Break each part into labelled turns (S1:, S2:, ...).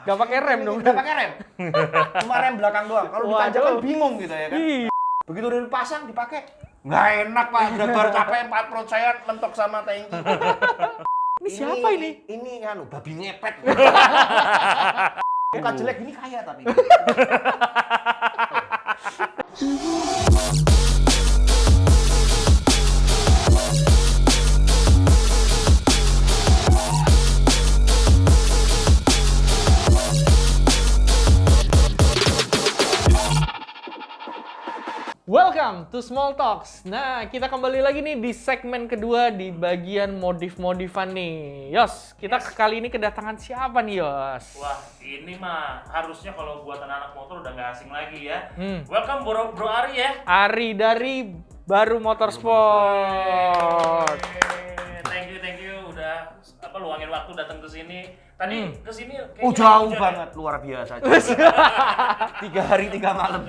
S1: Gak pakai rem dong.
S2: Nggak pakai rem. Cuma rem belakang doang. Kalau ditanjak kan bingung gitu ya kan. Begitu udah dipasang, dipakai. Nggak enak Pak, udah baru capek 4 perut saya mentok sama tangki.
S1: Ini siapa ini?
S2: Ini kan babi ngepet. Muka jelek gini kaya tapi.
S1: Welcome to Small Talks. Nah, kita kembali lagi nih di segmen kedua di bagian modif-modifan nih. Yos, kita kali ini kedatangan siapa nih, Yos?
S3: Wah, ini mah harusnya kalau buat anak-anak motor udah nggak asing lagi ya. Welcome Bro Ari ya.
S1: Ari dari Baru Motorsport.
S3: Thank you udah luangin waktu datang ke sini. Tadi ke sini
S2: Jauh banget, luar biasa. 3 hari 3 malam.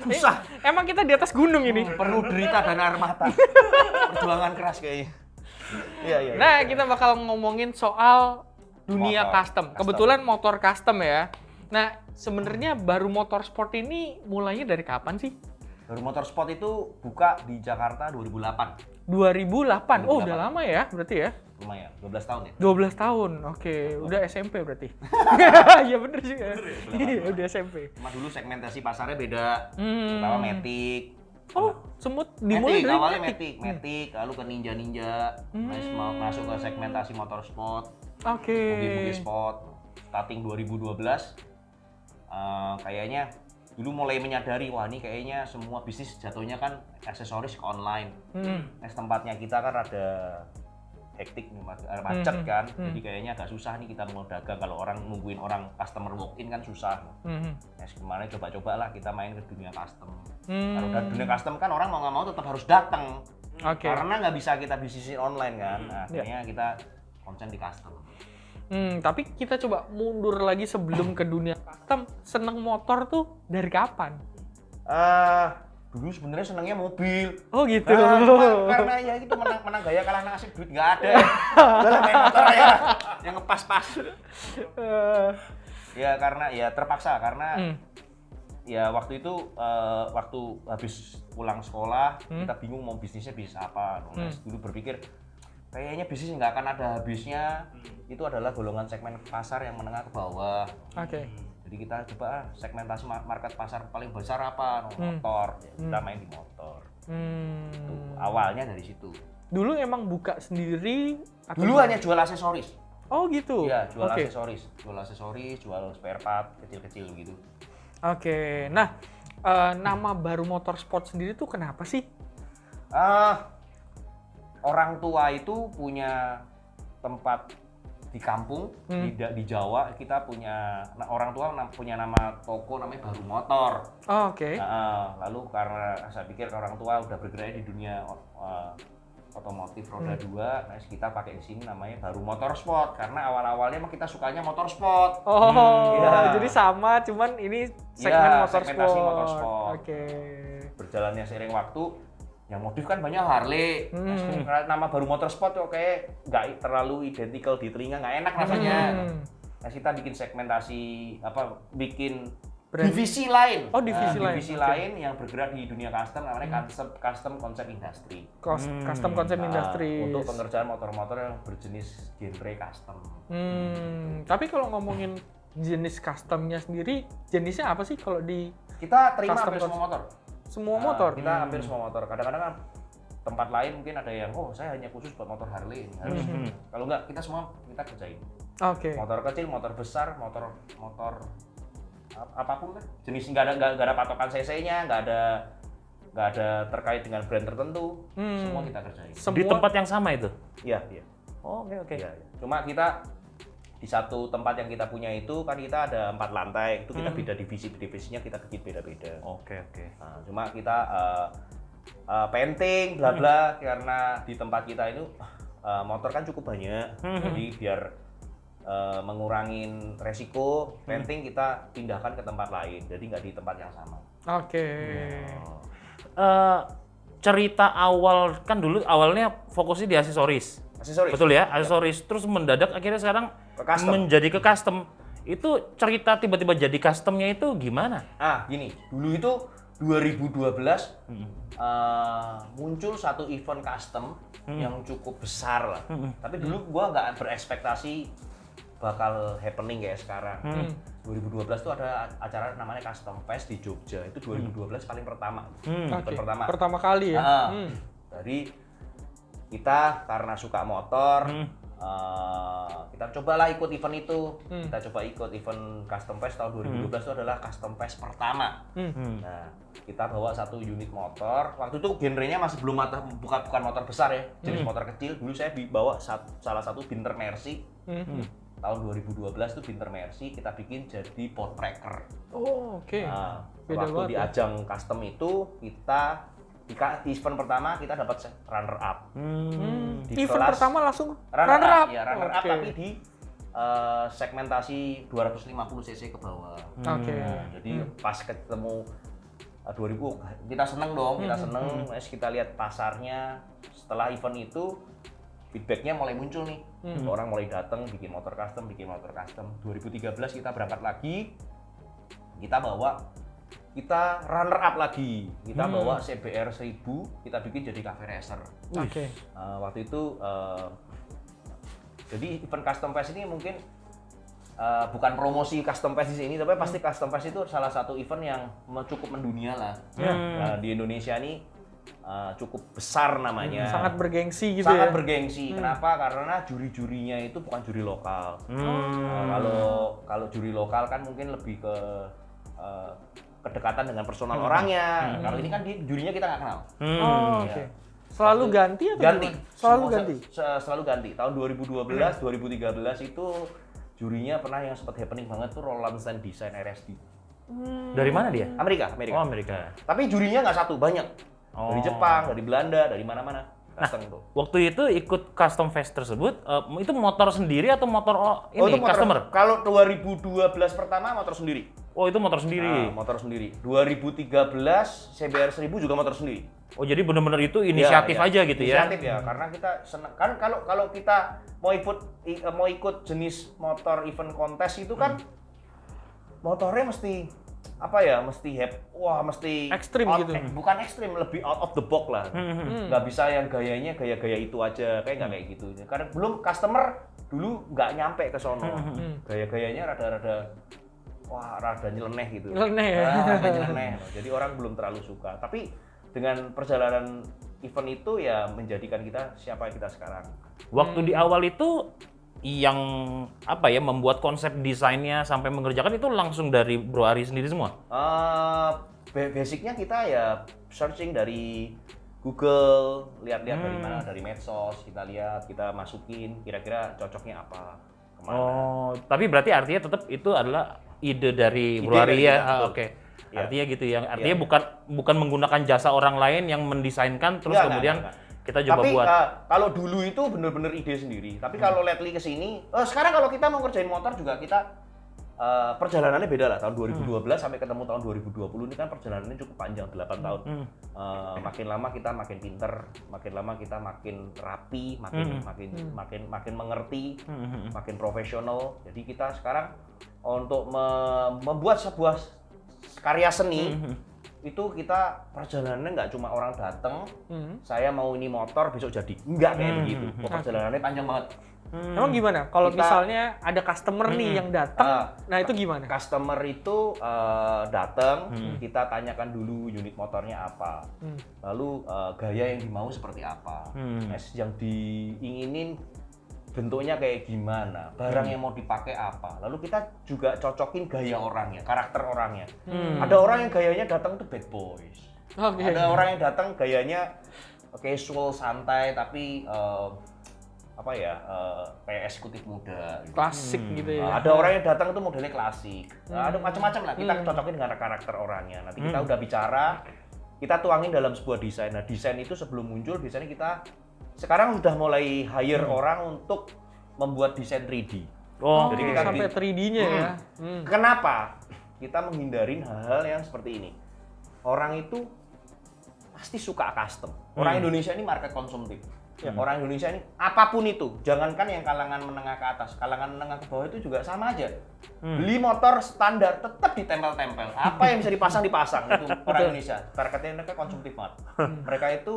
S2: Susah.
S1: Emang kita di atas gunung ini.
S2: Penuh derita dan air mata. Perjuangan keras kayaknya. Iya.
S1: Nah, kita bakal ngomongin soal dunia
S2: Motor
S1: custom. Kebetulan motor custom ya. Nah, sebenarnya Baru Motorsport ini mulainya dari kapan sih?
S2: Baru Motorsport itu buka di Jakarta 2008.
S1: 2008. Oh, udah lama ya berarti ya?
S2: Lumayan, 12 tahun ya.
S1: 12 tahun. Oke, udah SMP berarti. Iya bener juga. Iya, udah SMP.
S2: Cuma dulu segmentasi pasarnya beda. Pertama Matic.
S1: Oh, semut dimulai
S2: Matic,
S1: dari
S2: awalnya
S1: Matic.
S2: Matic, lalu ke Ninja. Terus mau masuk ke segmentasi motorsport.
S1: Oke.
S2: Mobil sport. Starting 2012. Kayaknya dulu mulai menyadari, wah ini kayaknya semua bisnis jatuhnya kan aksesoris ke online. Tempatnya kita kan ada hektik nih, macet kan, jadi kayaknya agak susah nih kita mau dagang kalau orang nungguin orang customer walk in kan susah. Nah kemarin coba-cobalah kita main ke dunia custom. Kalau udah dunia custom kan orang mau nggak mau tetap harus datang, karena nggak bisa kita bisnisin online kan. Nah, akhirnya kita konsen di custom.
S1: Tapi kita coba mundur lagi sebelum ke dunia custom. Seneng motor tuh dari kapan?
S2: Dulu sebenarnya senangnya mobil.
S1: Oh gitu.
S2: Karena ya itu menang gaya kalah nasib, duit nggak ada. Udah main motor ya, yang ngepas-pas. Ya karena ya terpaksa karena ya waktu itu waktu habis pulang sekolah kita bingung mau bisnisnya bisa apa. Dulu berpikir kayaknya bisnis nggak akan ada habisnya. Itu adalah golongan segmen pasar yang menengah ke bawah.
S1: Oke.
S2: Jadi kita coba segmentasi market pasar paling besar apa? Motor. Kita main di motor. Tuh, awalnya dari situ.
S1: Dulu emang buka sendiri? Atau
S2: Dulu hanya jual aksesoris.
S1: Oh gitu?
S2: Iya, jual aksesoris. Jual spare part kecil-kecil gitu.
S1: Oke. Nah, nama Baru Motorsport sendiri tuh kenapa sih?
S2: Orang tua itu punya tempat di kampung, di Jawa kita punya, orang tua punya nama toko namanya Baru Motor.
S1: Oh, oke.
S2: Lalu karena saya pikir orang tua udah bergerak di dunia otomotif roda 2, nah kita pakai di sini namanya Baru Motorsport karena awal-awalnya emang kita sukanya motorsport.
S1: Jadi sama, cuman ini segmen
S2: segmentasi
S1: motorsport.
S2: motorsport.
S1: Oke.
S2: Berjalannya seiring waktu, yang modif kan banyak Harley. Nama Baru Motorsport tuh kayak nggak terlalu identikal di telinga, nggak enak rasanya. Nah kita bikin segmentasi bikin
S1: brand.
S2: Divisi lain.
S1: Oh, divisi
S2: lain yang bergerak di dunia custom namanya custom konsep industri.
S1: Custom konsep industri.
S2: Untuk pengerjaan motor-motor yang berjenis genre custom.
S1: Tapi kalau ngomongin jenis customnya sendiri, jenisnya apa sih kalau di
S2: Kita terima
S1: custom
S2: hampir semua motor.
S1: Semua motor?
S2: Kita hampir semua motor. Kadang-kadang kan tempat lain mungkin ada yang, saya hanya khusus buat motor Harley. Kalau enggak, kita semua kita kerjain.
S1: Oke.
S2: Motor kecil, motor besar, motor apapun kan. Jenis nggak ada patokan cc-nya, nggak ada terkait dengan brand tertentu. Semua kita kerjain.
S3: Di tempat yang sama itu?
S2: Iya.
S3: Oh, oke.
S2: Iya. Cuma kita di satu tempat yang kita punya itu kan kita ada 4 lantai. Itu kita beda divisinya kita bikin beda-beda.
S3: Oke.
S2: Nah, cuma kita painting bla bla karena di tempat kita itu motor kan cukup banyak. Jadi biar mengurangin resiko, painting kita pindahkan ke tempat lain. Jadi nggak di tempat yang sama.
S1: Oke.
S3: Cerita awal kan dulu awalnya fokusnya di aksesoris.
S2: Aksesoris.
S3: Betul ya, aksesoris. Terus mendadak akhirnya sekarang
S2: Ke custom.
S3: menjadi ke custom.
S4: Itu cerita tiba-tiba jadi customnya itu gimana?
S2: Gini, dulu itu 2012 muncul satu event custom yang cukup besar lah. Tapi dulu gua nggak berekspektasi bakal happening kayak sekarang. 2012 tuh ada acara namanya Custom Fest di Jogja. Itu 2012 paling pertama. Event
S1: Oke.
S2: pertama.
S1: Pertama kali ya.
S2: Dari kita karena suka motor, kita cobalah ikut event itu. Kita coba ikut event Custom Fest tahun 2012 itu adalah Custom Fest pertama. Nah, kita bawa satu unit motor. Waktu itu genrenya masih belum bukan motor besar ya, jenis motor kecil. Dulu saya bawa salah satu Binter Mercy. Tahun 2012 itu Binter Mercy kita bikin jadi port tracker.
S1: Oh, oke.
S2: Nah,
S1: Beda
S2: waktu
S1: banget
S2: di
S1: ya.
S2: ajang custom itu kita di event pertama kita dapat runner up. Di
S1: Event
S2: kelas
S1: pertama langsung
S2: runner
S1: runner up.
S2: up, ya runner up
S1: Oke.
S2: tapi di segmentasi 250 cc ke bawah.
S1: Oke.
S2: Nah, jadi pas ketemu 2000 kita seneng dong, kita seneng, terus kita lihat pasarnya. Setelah event itu feedbacknya mulai muncul nih, orang mulai datang bikin motor custom. 2013 kita berangkat lagi, kita runner up lagi, kita bawa CBR 1000, kita bikin jadi cafe racer.
S1: Oke.
S2: Waktu itu jadi event Custom Fest ini mungkin bukan promosi Custom Fest di sini, tapi pasti Custom Fest itu salah satu event yang cukup mendunia lah. Nah, di Indonesia ini cukup besar namanya.
S1: Sangat bergengsi gitu
S2: Sangat
S1: ya.
S2: bergengsi. Kenapa? Karena juri-jurinya itu bukan juri lokal. Kalau juri lokal kan mungkin lebih ke kedekatan dengan personal orangnya. Kalau ini kan jurinya kita nggak kenal.
S1: Oh,
S2: Ya.
S1: oke. Selalu ganti atau
S2: Ganti.
S1: gimana? Selalu ganti.
S2: Selalu ganti. Tahun 2012, 2013 itu jurinya pernah yang sempat happening banget tuh Roland Stand Design RSD.
S4: Dari mana dia?
S2: Amerika.
S4: Oh, Amerika.
S2: Tapi jurinya nggak satu, banyak. Dari
S4: Oh.
S2: Jepang, dari Belanda, dari mana-mana. Custom tuh.
S4: Waktu itu ikut custom fest tersebut, itu motor sendiri atau motor ini
S2: itu motor,
S4: customer?
S2: Kalau 2012 pertama motor sendiri.
S4: Oh, itu motor sendiri.
S2: Motor sendiri. 2013 CBR 1000 juga motor sendiri.
S4: Oh, jadi benar-benar itu inisiatif
S2: Iya, iya.
S4: aja gitu ya?
S2: Inisiatif ya, karena kita senang kan kalau kita mau ikut jenis motor event kontes itu kan motornya mesti mesti
S1: Ekstrim gitu.
S2: bukan ekstrim, lebih out of the box lah. Nggak bisa yang gayanya gaya-gaya itu aja, nggak kayak gitu. Karena belum customer dulu nggak nyampe ke sono. Gaya-gayanya rada nyeleneh gitu.
S1: Nyeleneh ya.
S2: Rada nyeleneh. Jadi orang belum terlalu suka. Tapi dengan perjalanan event itu ya menjadikan kita siapa kita sekarang.
S4: Waktu di awal itu yang membuat konsep desainnya sampai mengerjakan itu langsung dari Bro Ari sendiri semua?
S2: Basicnya kita ya searching dari Google, lihat-lihat dari mana, dari medsos, kita masukin kira-kira cocoknya apa, kemana.
S4: Oh, tapi berarti artinya tetap itu adalah ide dari
S2: Ide
S4: Bro Ari
S2: dari
S4: ya?
S2: kita, betul.
S4: Oke.
S2: Iya.
S4: Artinya gitu ya. Artinya
S2: Iya.
S4: bukan menggunakan jasa orang lain yang mendesainkan terus
S2: Enggak,
S4: kemudian
S2: enggak.
S4: kita coba
S2: Tapi
S4: buat.
S2: kalau dulu itu bener-bener ide sendiri. Tapi kalau lately ke sini, sekarang kalau kita mau kerjain motor juga kita perjalanannya beda lah. Tahun 2012 sampai ketemu tahun 2020 ini kan perjalanannya cukup panjang, 8 tahun. Makin lama kita makin pinter, makin lama kita makin rapi, makin mengerti, makin profesional. Jadi kita sekarang untuk membuat sebuah karya seni itu kita perjalanannya nggak cuma orang datang, saya mau ini motor besok jadi, nggak kayak begitu. Perjalanannya panjang banget.
S1: Emang gimana? Kalau
S2: Kita-
S1: misalnya ada customer nih yang datang, nah itu gimana?
S2: Customer itu datang, kita tanyakan dulu unit motornya apa, lalu gaya yang dimau seperti apa, yang diinginin bentuknya kayak gimana, barang yang mau dipakai apa, lalu kita juga cocokin gaya orangnya, karakter orangnya. Ada orang yang gayanya datang tuh bad boys,
S1: Oke.
S2: ada orang yang datang gayanya casual santai tapi kayak eksekutif muda. Gitu.
S1: Klasik gitu ya.
S2: Ada orang yang datang itu modelnya klasik. Ada macam-macam lah. Kita cocokin dengan karakter orangnya. Nanti kita udah bicara, kita tuangin dalam sebuah desain. Nah, desain itu sebelum muncul, biasanya kita sekarang udah mulai hire orang untuk membuat desain 3D.
S4: Oh,
S2: Jadi
S4: oke.
S2: kita
S1: Sampai 3D-nya ya.
S2: Kenapa? Kita menghindarin hal-hal yang seperti ini. Orang itu pasti suka custom. Orang Indonesia ini market konsumtif. Orang Indonesia ini apapun itu, jangankan yang kalangan menengah ke atas, kalangan menengah ke bawah itu juga sama aja. Beli motor standar tetap ditempel-tempel. Apa yang bisa dipasang itu orang Indonesia. Targetnya mereka konsumtif banget. Mereka itu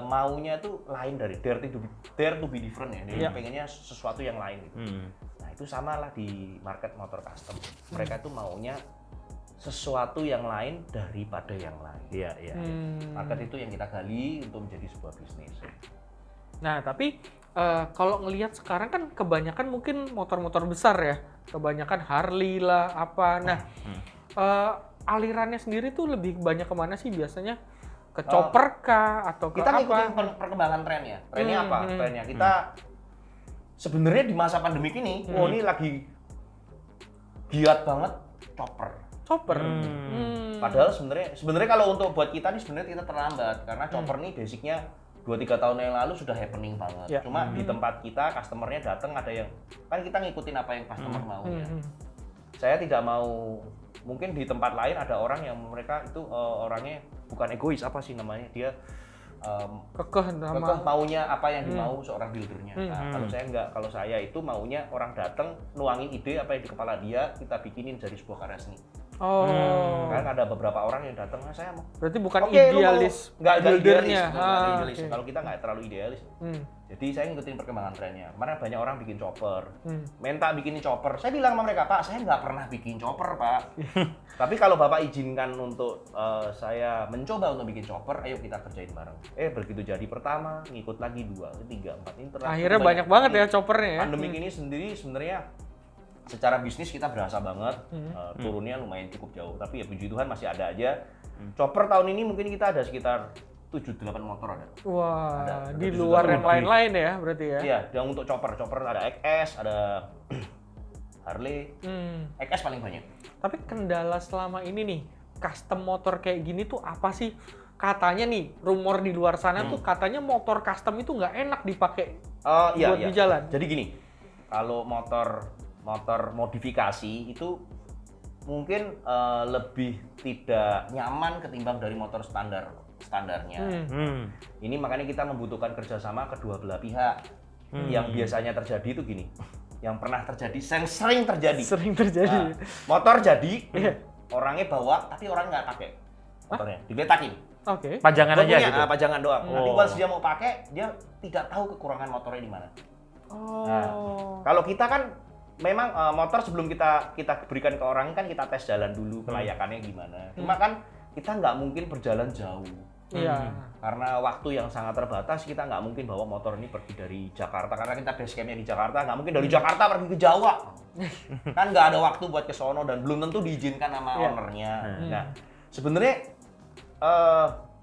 S2: maunya itu lain dari dare to be different ya. Dia pengennya sesuatu yang lain gitu. Nah, itu sama lah di market motor custom. Mereka itu maunya sesuatu yang lain daripada yang lain.
S4: Iya.
S2: Market itu yang kita gali untuk menjadi sebuah bisnis.
S1: Nah, tapi kalau ngelihat sekarang kan kebanyakan mungkin motor-motor besar ya. Kebanyakan Harley lah, apa. Nah, alirannya sendiri tuh lebih banyak kemana sih biasanya? Ke chopper kah? Atau ke
S2: Kita
S1: apa?
S2: ngikutin perkembangan trennya. Trennya apa? Trennya kita sebenarnya di masa pandemik ini, ini lagi giat banget chopper.
S1: Chopper?
S2: Padahal sebenarnya kalau untuk buat kita nih sebenarnya kita terlambat. Karena chopper nih basicnya 2-3 tahun yang lalu sudah happening banget. Cuma di tempat kita, customer-nya datang ada yang, kan kita ngikutin apa yang customer mau ya. Saya tidak mau, mungkin di tempat lain ada orang yang mereka itu orangnya bukan egois, apa sih namanya, dia
S1: Kekeh
S2: maunya apa yang dimau seorang buildernya. Nah, kalau saya enggak, kalau saya itu maunya orang datang nuangin ide apa yang di kepala dia, kita bikinin jadi sebuah karya seni. Kan ada beberapa orang yang datang, saya mau.
S1: Berarti bukan idealis buildernya.
S2: Idealis. Kalau kita nggak terlalu idealis. Jadi saya ngikutin perkembangan trennya. Kemarin banyak orang bikin chopper, minta bikinin chopper. Saya bilang sama mereka, Pak, saya nggak pernah bikin chopper, Pak. Tapi kalau Bapak izinkan untuk saya mencoba untuk bikin chopper, ayo kita kerjain bareng. Begitu jadi pertama, ngikut lagi 2, 3, 4 ini
S1: akhirnya banyak banget ya choppernya ya.
S2: Pandemik ini sendiri sebenarnya secara bisnis kita berasa banget, turunnya lumayan cukup jauh. Tapi ya puji Tuhan masih ada aja. Chopper tahun ini mungkin kita ada sekitar 7-8 motor ada.
S1: Wah,
S2: ada
S1: di luar yang lain-lain ya berarti ya?
S2: Iya, yang untuk chopper ada XS, ada Harley, XS paling banyak.
S1: Tapi kendala selama ini nih, custom motor kayak gini tuh apa sih? Katanya nih, rumor di luar sana tuh katanya motor custom itu nggak enak dipakai buat di jalan.
S2: Jadi gini, kalau motor modifikasi itu mungkin lebih tidak nyaman ketimbang dari motor standarnya. Ini makanya kita membutuhkan kerjasama kedua belah pihak. Yang biasanya terjadi itu gini, yang pernah terjadi, yang sering terjadi. Nah, motor jadi, orangnya bawa tapi orang nggak pakai motornya, diletakin.
S4: Pajangan aja gitu.
S2: Pajangan doang. Nanti once dia mau pakai, dia tidak tahu kekurangan motornya di mana. Nah, kalau kita kan memang motor sebelum kita berikan ke orang kan kita tes jalan dulu kelayakannya gimana. Cuma kan kita nggak mungkin berjalan jauh. Karena waktu yang sangat terbatas, kita nggak mungkin bawa motor ini pergi dari Jakarta. Karena kita base campnya di Jakarta, nggak mungkin dari Jakarta pergi ke Jawa. Kan nggak ada waktu buat ke sono dan belum tentu diizinkan sama ownernya. Nah, sebenarnya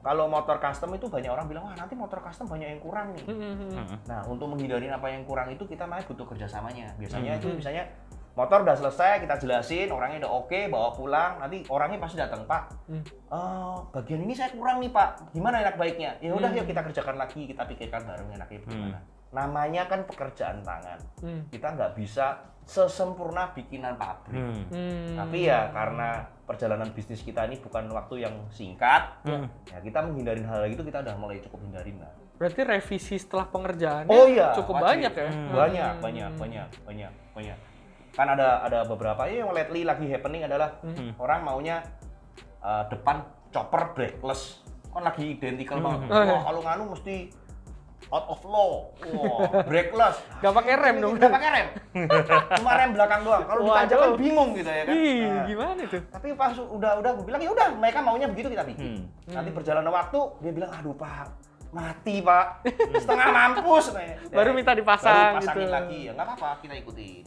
S2: kalau motor custom itu banyak orang bilang, wah nanti motor custom banyak yang kurang nih. Nah, untuk menghindari apa yang kurang itu kita malah butuh kerjasamanya. Biasanya itu misalnya motor udah selesai, kita jelasin, orangnya udah oke, bawa pulang, nanti orangnya pasti datang, Pak. Bagian ini saya kurang nih, Pak. Gimana enak baiknya? Ya udah, yuk kita kerjakan lagi, kita pikirkan bareng enaknya gimana. Namanya kan pekerjaan tangan. Kita nggak bisa sesempurna bikinan pabrik. Tapi ya karena perjalanan bisnis kita ini bukan waktu yang singkat, ya kita menghindari hal itu kita udah mulai cukup hindarin lah.
S1: Berarti revisi setelah pengerjaannya cukup
S2: wajib.
S1: banyak ya?
S2: Banyak. Kan ada beberapa yang lately lagi happening adalah orang maunya depan chopper brakeless. Kan lagi identical banget. Wah, kalau nganu mesti out of law. Wah, brakeless.
S1: Gak pakai rem dong?
S2: Gak pakai rem. Cuma rem belakang doang. Kalau ditanjak kan bingung gitu ya kan.
S1: Gimana itu?
S2: Tapi pas udah gue bilang ya udah, mereka maunya begitu kita bikin. Nanti berjalan waktu dia bilang, aduh Pak, mati Pak, setengah mampus.
S1: Baru minta dipasang
S2: gitu.
S1: lagi,
S2: ya nggak apa-apa, kita ikutin.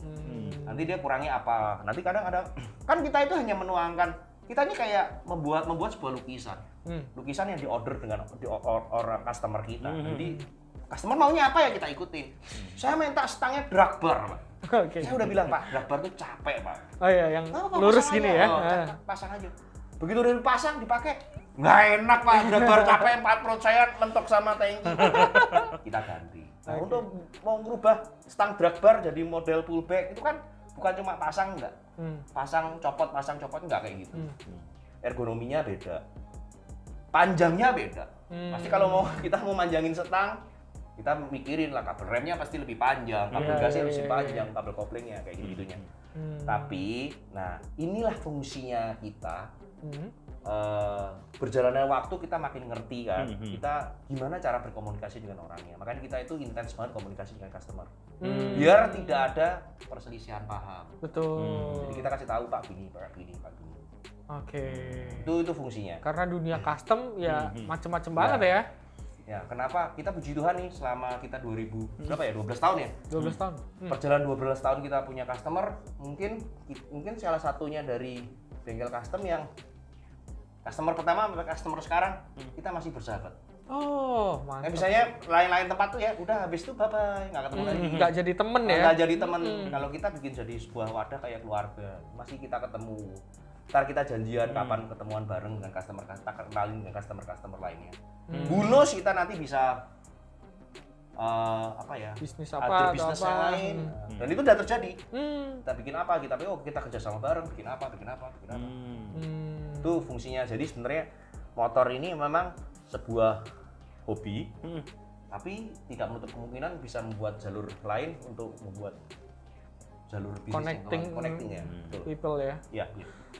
S2: Nanti dia kurangnya apa? Nanti kadang ada, kan kita itu hanya menuangkan, kita ini kayak membuat sebuah lukisan. Lukisan yang diorder dengan orang customer kita. Jadi customer maunya apa ya kita ikutin. Saya minta stangnya drag bar, Pak. Saya udah bilang, Pak, drag bar tuh capek, Pak.
S1: Oh iya, yang lurus gini ya.
S2: Pasang aja. Begitu udah dipasang, dipakai, nggak enak Pak, drag bar capek, 4 perut saya mentok sama tangki. Kita ganti. Nah, untuk mau ngerubah stang drag bar jadi model pullback itu kan bukan cuma pasang enggak. Pasang copot enggak kayak gitu. Ergonominya beda. Panjangnya beda. Pasti kalau kita mau manjangin setang, kita mikirin lah kabel remnya pasti lebih panjang, kabel gasnya lebih panjang, kabel koplingnya kayak gitu-gitunya. Tapi, nah inilah fungsinya kita. Berjalannya waktu kita makin ngerti kan, kita gimana cara berkomunikasi dengan orangnya. Makanya kita itu intens banget komunikasi dengan customer. Biar tidak ada perselisihan paham.
S1: Betul.
S2: Jadi kita kasih tahu Pak gini, Pak gini, Pak gini.
S1: Oke.
S2: Itu fungsinya.
S1: Karena dunia custom ya macem-macem banget ya.
S2: Ya, kenapa kita puji Tuhan nih selama kita 12 tahun ya?
S1: 12 tahun.
S2: Perjalanan 12 tahun kita punya customer, mungkin salah satunya dari bengkel custom yang customer pertama sampai customer sekarang kita masih bersahabat.
S1: Oh, mantap.
S2: Misalnya lain-lain tempat tuh ya, udah habis itu bye-bye, nggak ketemu lagi.
S1: Nggak jadi temen ya?
S2: Nggak jadi temen. Kalau kita bikin jadi sebuah wadah kayak keluarga, masih kita ketemu. Ntar kita janjian kapan ketemuan bareng dengan customer, kita kenalin dengan customer lainnya. Bonus kita nanti bisa
S1: bisnis
S2: ada
S1: apa
S2: bisnis
S1: atau
S2: yang
S1: apa.
S2: lain. Dan itu udah terjadi. Kita bikin apa, kita kerja sama bareng, bikin apa. Itu fungsinya. Jadi sebenarnya motor ini memang sebuah hobi, tapi tidak menutup kemungkinan bisa membuat jalur lain untuk membuat jalur bisnis connecting ya.
S1: People ya.
S2: Iya.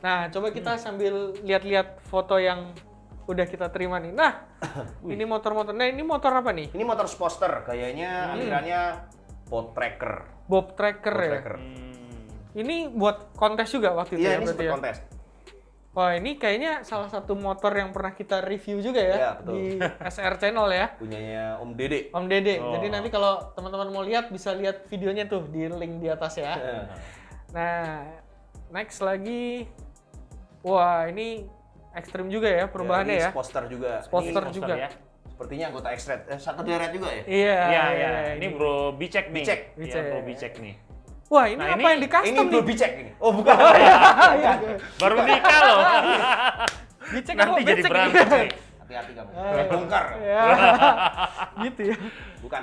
S1: Nah, coba kita sambil lihat-lihat foto yang udah kita terima nih. Nah, ini motor-motor. Nah, ini motor apa nih?
S2: Ini motor Sposter, gayanya alirannya Bob Tracker.
S1: Bob Tracker ya. Ini buat kontes juga waktu itu
S2: Iya,
S1: ya
S2: ini
S1: berarti
S2: sempat
S1: ya.
S2: kontes.
S1: Wah, ini kayaknya salah satu motor yang pernah kita review juga ya,
S2: Iya, betul.
S1: di SR Channel ya.
S2: Punyanya Om Dede.
S1: Om Dede. Jadi nanti kalau teman-teman mau lihat bisa lihat videonya tuh di link di atas ya. Nah, next lagi. Wah, ini ekstrim juga ya perubahannya
S2: ini
S1: ya.
S2: Sposter juga.
S1: Sposter
S2: Ini
S1: juga.
S4: ya.
S2: sepertinya anggota X-Red. Satu deret juga ya?
S1: Iya.
S4: Iya. Ini Bro Bicek nih.
S2: Bicek.
S4: Iya, Bro Bicek nih.
S1: Wah, ini
S4: Nah,
S1: apa
S4: ini-
S1: yang di custom
S2: Ini
S1: nih?
S2: Bro Bicek ini. Oh, bukan.
S4: Baru nikah loh.
S1: Dicek
S4: Nanti jadi berantem nih.
S2: Hati-hati kamu. Bongkar.
S1: Ya. Gitu ya.
S2: Bukan.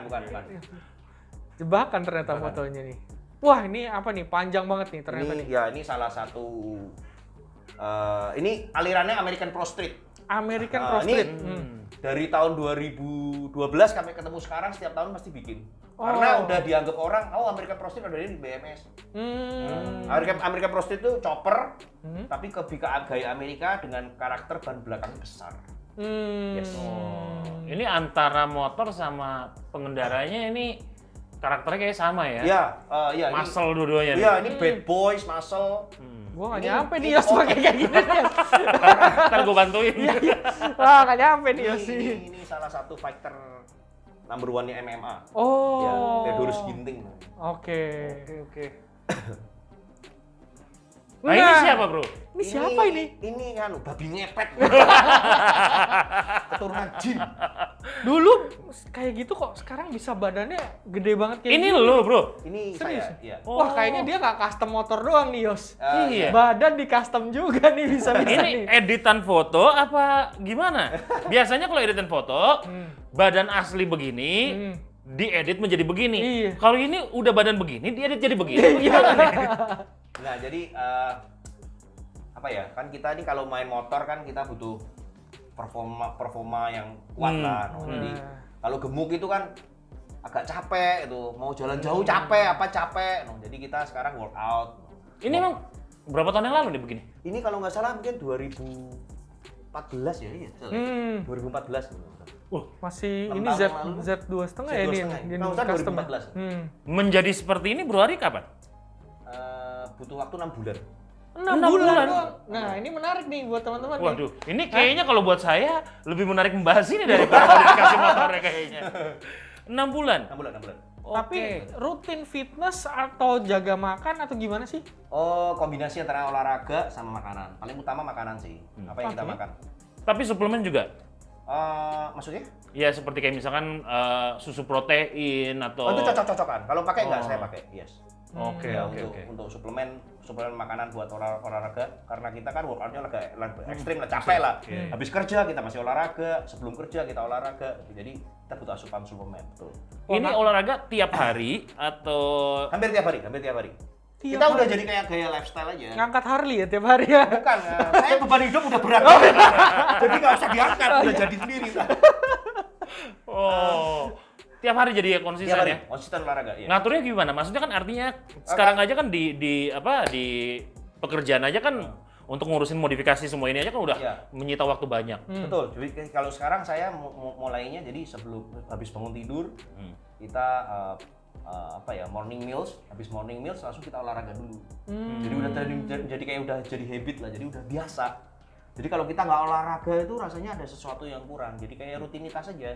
S1: Jebakan ternyata fotonya nih. Wah, ini apa nih? Panjang banget nih ternyata nih.
S2: Ini salah satu ini alirannya American Pro Street.
S1: American Pro
S2: Ini
S1: Street.
S2: dari tahun 2012 sampai ketemu sekarang setiap tahun pasti bikin. Karena udah dianggap orang, American Pro Street udah di BMS. American Pro Street itu chopper, tapi gaya Amerika dengan karakter ban belakang besar. Yes.
S4: Ini antara motor sama pengendaranya ini karakternya kayak sama ya?
S2: Iya.
S4: Muscle dua-duanya nih.
S2: Iya, ini bad boys, muscle.
S1: Gua nggak
S2: Ini-
S1: nyampe nih
S2: ini
S1: Yos pakai kayak gini.
S4: Ntar gue bantuin.
S1: Wah, nggak nyampe nih Yos sih.
S2: Ini salah satu fighter number one-nya MMA.
S1: Oh.
S2: Ya, Theodorus Ginting.
S1: Oke.
S4: Nah, ini siapa bro?
S1: Ini siapa ini?
S2: Ini kan babi ngepet. Keturunan jin.
S1: Dulu kayak gitu kok, sekarang bisa badannya gede banget kayak
S4: Ini
S1: gini.
S4: lo bro?
S2: Ini
S1: Serius?
S2: saya. Iya.
S1: Wah, kayaknya dia nggak custom motor doang nih Yos.
S4: Iya.
S1: Badan di custom juga nih bisa-bisa nih.
S4: Ini editan foto apa gimana? Biasanya kalau editan foto, badan asli begini, diedit menjadi begini.
S1: Iya.
S4: Kalau ini udah badan begini, diedit jadi begini. Gimana nih?
S2: Nah, jadi apa ya? Kan kita ini kalau main motor kan kita butuh performa yang kuat lah. Jadi kalau gemuk itu kan agak capek itu, mau jalan jauh capek, jadi kita sekarang workout.
S4: Ini emang berapa tahun yang lalu nih begini?
S2: Ini kalau nggak salah mungkin 2014 ya, iya. 2014.
S1: Masih
S2: 6
S1: ini
S2: tahun yang lalu.
S1: Z2,5 ya ini.
S2: Z2,5. Kalau nggak salah
S1: custom.
S2: 2014.
S4: Menjadi seperti ini Bro Ari kapan?
S2: Butuh waktu 6 bulan.
S1: 6 bulan doang. Nah, ini menarik nih buat teman-teman nih.
S4: Waduh, ini kayaknya kalau buat saya lebih menarik membahas ini daripada modifikasi motornya kayaknya. 6 bulan.
S2: 6 bulan.
S1: Tapi rutin fitness atau jaga makan atau gimana sih?
S2: Oh, kombinasi antara olahraga sama makanan. Paling utama makanan sih. Apa yang kita makan.
S4: Tapi suplemen juga?
S2: Maksudnya?
S4: Ya seperti kayak misalkan susu protein atau...
S2: Oh, itu cocok-cocokan. Kalau pakai nggak, saya pakai. Yes.
S4: Oke.
S2: Untuk suplemen makanan buat olahraga, karena kita kan workoutnya agak ekstrim lah, capek lah. Habis kerja kita masih olahraga, sebelum kerja kita olahraga. Jadi kita butuh asupan suplemen, betul.
S4: Ini olahraga tiap hari atau...
S2: Hampir tiap hari. Kita udah jadi kayak gaya lifestyle aja.
S1: Ngangkat Harley ya tiap hari ya?
S2: Bukan, saya beban hidup udah berat. Jadi nggak usah diangkat, udah jadi sendiri.
S4: Oh, tiap hari jadi konsisten
S2: Tiap hari,
S4: ya.
S2: konsisten olahraga ya.
S4: Ngaturnya gimana? Maksudnya kan artinya sekarang aja kan di pekerjaan aja kan untuk ngurusin modifikasi semua ini aja kan udah
S2: Iya.
S4: menyita waktu banyak.
S2: Betul. Jadi kalau sekarang saya mulainya jadi sebelum habis bangun tidur kita morning meals, habis morning meals langsung kita olahraga dulu. Jadi udah jadi kayak udah jadi habit lah, jadi udah biasa. Jadi kalau kita nggak olahraga itu rasanya ada sesuatu yang kurang. Jadi kayak rutinitas aja.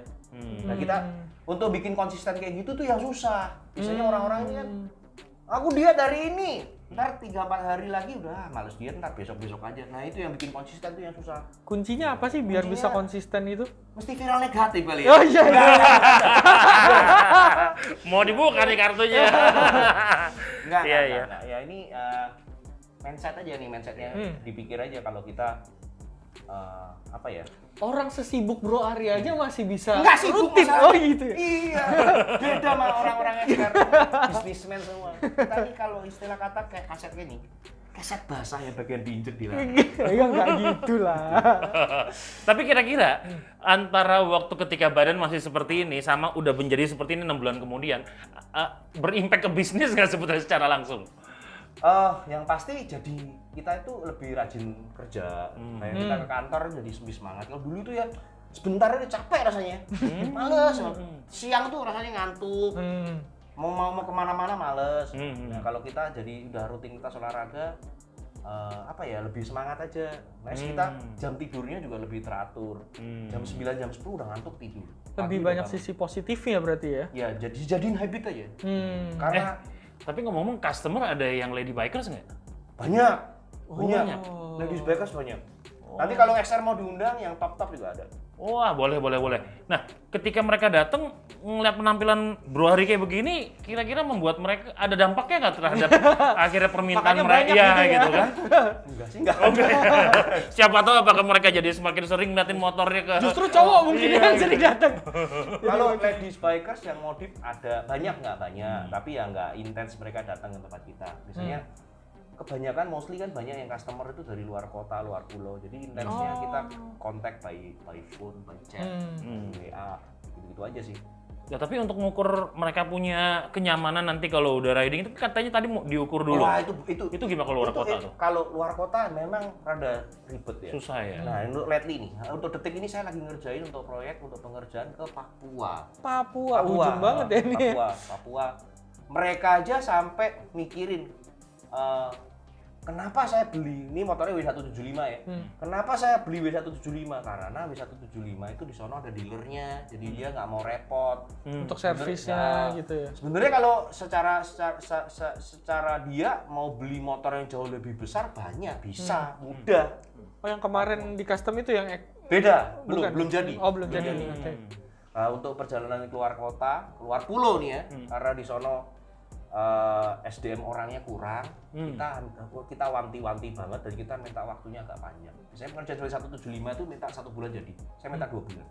S2: Nah kita untuk bikin konsisten kayak gitu tuh yang susah. Biasanya orang-orang ini kan, aku diet dari ini, ntar 3-4 hari lagi udah males diet, ntar besok-besok aja. Nah itu yang bikin konsisten tuh yang susah.
S1: Kuncinya apa sih biar bisa
S2: Kuncinya-
S1: konsisten itu?
S2: Mesti viral negatif kali ya.
S1: Oh iya.
S4: Mau dibuka nih kartunya.
S2: Enggak,
S4: Iya,
S2: enggak,
S4: iya.
S2: enggak. Ya ini mindset aja nih, mindsetnya dipikir aja kalau kita
S1: Orang sesibuk Bro Ari aja masih bisa
S2: Enggak sibuk
S1: rutin.
S2: masalahnya.
S1: Oh gitu ya.
S2: Iya, beda sama orang-orang yang sekarang bisnismen semua. Kita nih kalau istilah kata kayak kaset gini, kaset basah yang bagian diinjek di lantai.
S1: Ya enggak gitu lah.
S4: Tapi kira-kira antara waktu ketika badan masih seperti ini sama udah menjadi seperti ini 6 bulan kemudian berimpact ke bisnis nggak sebetulnya secara langsung?
S2: Yang pasti jadi kita itu lebih rajin kerja. Kayak kita ke kantor jadi lebih semangat. Kalau dulu tuh ya sebentar aja capek rasanya. Males. Siang tuh rasanya ngantuk. Mau kemana-mana males. Nah kalau kita jadi udah rutinitas olahraga, lebih semangat aja. Nah kita jam tidurnya juga lebih teratur. Jam 9, jam 10 udah ngantuk tidur.
S1: Lebih
S2: Pagi
S1: banyak
S2: udah bangun.
S1: sisi positifnya berarti ya.
S2: Ya jadiin habit aja. Karena
S4: Tapi ngomong-ngomong customer ada yang lady bikers nggak?
S2: banyak.
S4: banyak.
S2: Ladies bikers banyak. Nanti kalau XR mau diundang yang top-top juga ada.
S4: Wah, boleh. Nah, ketika mereka datang ngeliat penampilan Bro Hari kayak begini, kira-kira membuat mereka ada dampaknya nggak terhadap akhirnya permintaan
S1: Makanya
S4: mereka?
S1: banyak
S4: Iya,
S1: gitu ya.
S4: gitu kan?
S2: Enggak sih, enggak.
S4: Oke. Siapa tahu apakah mereka jadi semakin sering ngeliatin motornya ke
S1: Justru cowok mungkin yang sering datang.
S2: Kalau ladies bikers yang modif ada banyak nggak banyak, tapi ya nggak intens mereka datang ke tempat kita. Biasanya kebanyakan mostly kan banyak yang customer itu dari luar kota, luar pulau. Jadi intensnya kita kontak by phone, by chat, WA, gitu-gitu aja sih.
S4: Ya, tapi untuk mengukur mereka punya kenyamanan nanti kalau udah riding itu katanya tadi mau diukur dulu.
S2: Wah, itu
S4: gimana kalau luar kota tuh?
S2: Kalau luar kota memang rada ribet ya.
S4: Susah ya.
S2: Nah, untuk lately nih, untuk detik ini saya lagi ngerjain untuk proyek untuk pengerjaan ke
S1: Papua, ujung banget ya ini.
S2: Papua. Mereka aja sampai mikirin kenapa saya beli ini motornya W175 ya. Kenapa saya beli W175? Karena W175 itu di sono ada dealernya, jadi dia nggak mau repot
S1: Untuk servisnya gitu ya.
S2: Sebenarnya kalau secara dia mau beli motor yang jauh lebih besar banyak bisa, mudah.
S1: Oh yang kemarin di custom itu yang
S2: Beda,
S1: Bukan.
S2: belum jadi.
S1: Oh belum jadi. Oke.
S2: Untuk perjalanan keluar kota, keluar pulau nih ya, karena di sono SDM orangnya kurang, kita wanti-wanti banget dan kita minta waktunya agak panjang. Saya pekerjaan dari 175 itu minta 1 bulan jadi, saya minta 2 bulan.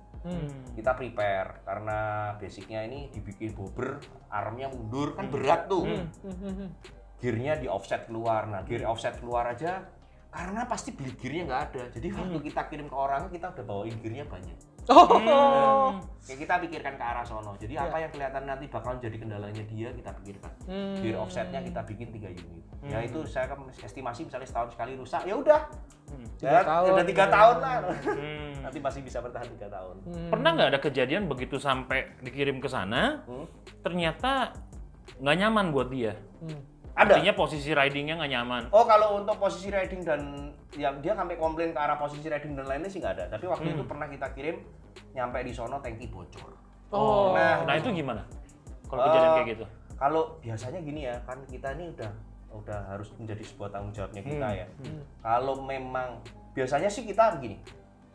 S2: Kita prepare karena basicnya ini dibikin bobber, armnya mundur kan berat tuh. Gearnya di offset keluar, nah gear offset keluar aja karena pasti beli gearnya nggak ada. Jadi waktu kita kirim ke orangnya kita udah bawain gearnya banyak. Kayak kita pikirkan ke arah sono. Jadi apa yang kelihatan nanti bakal jadi kendalanya dia kita pikirkan. Gear offsetnya kita bikin 3 unit. Ya itu saya kan estimasi misalnya setahun sekali rusak, ya udah. Ya, udah 3 tahun lah. Nanti masih bisa bertahan 3 tahun.
S4: Pernah nggak ada kejadian begitu sampai dikirim ke sana, ternyata nggak nyaman buat dia?
S2: Ada.
S4: Artinya posisi ridingnya nggak nyaman.
S2: Oh kalau untuk posisi riding dan yang dia sampai komplain ke arah posisi riding dan lainnya sih nggak ada. Tapi waktu itu pernah kita kirim, nyampe di sono tangki bocor.
S4: Nah itu gimana? Kalau kejadian kayak gitu?
S2: Kalau biasanya gini ya, kan kita ini udah harus menjadi sebuah tanggung jawabnya kita ya. Kalau memang biasanya sih kita begini,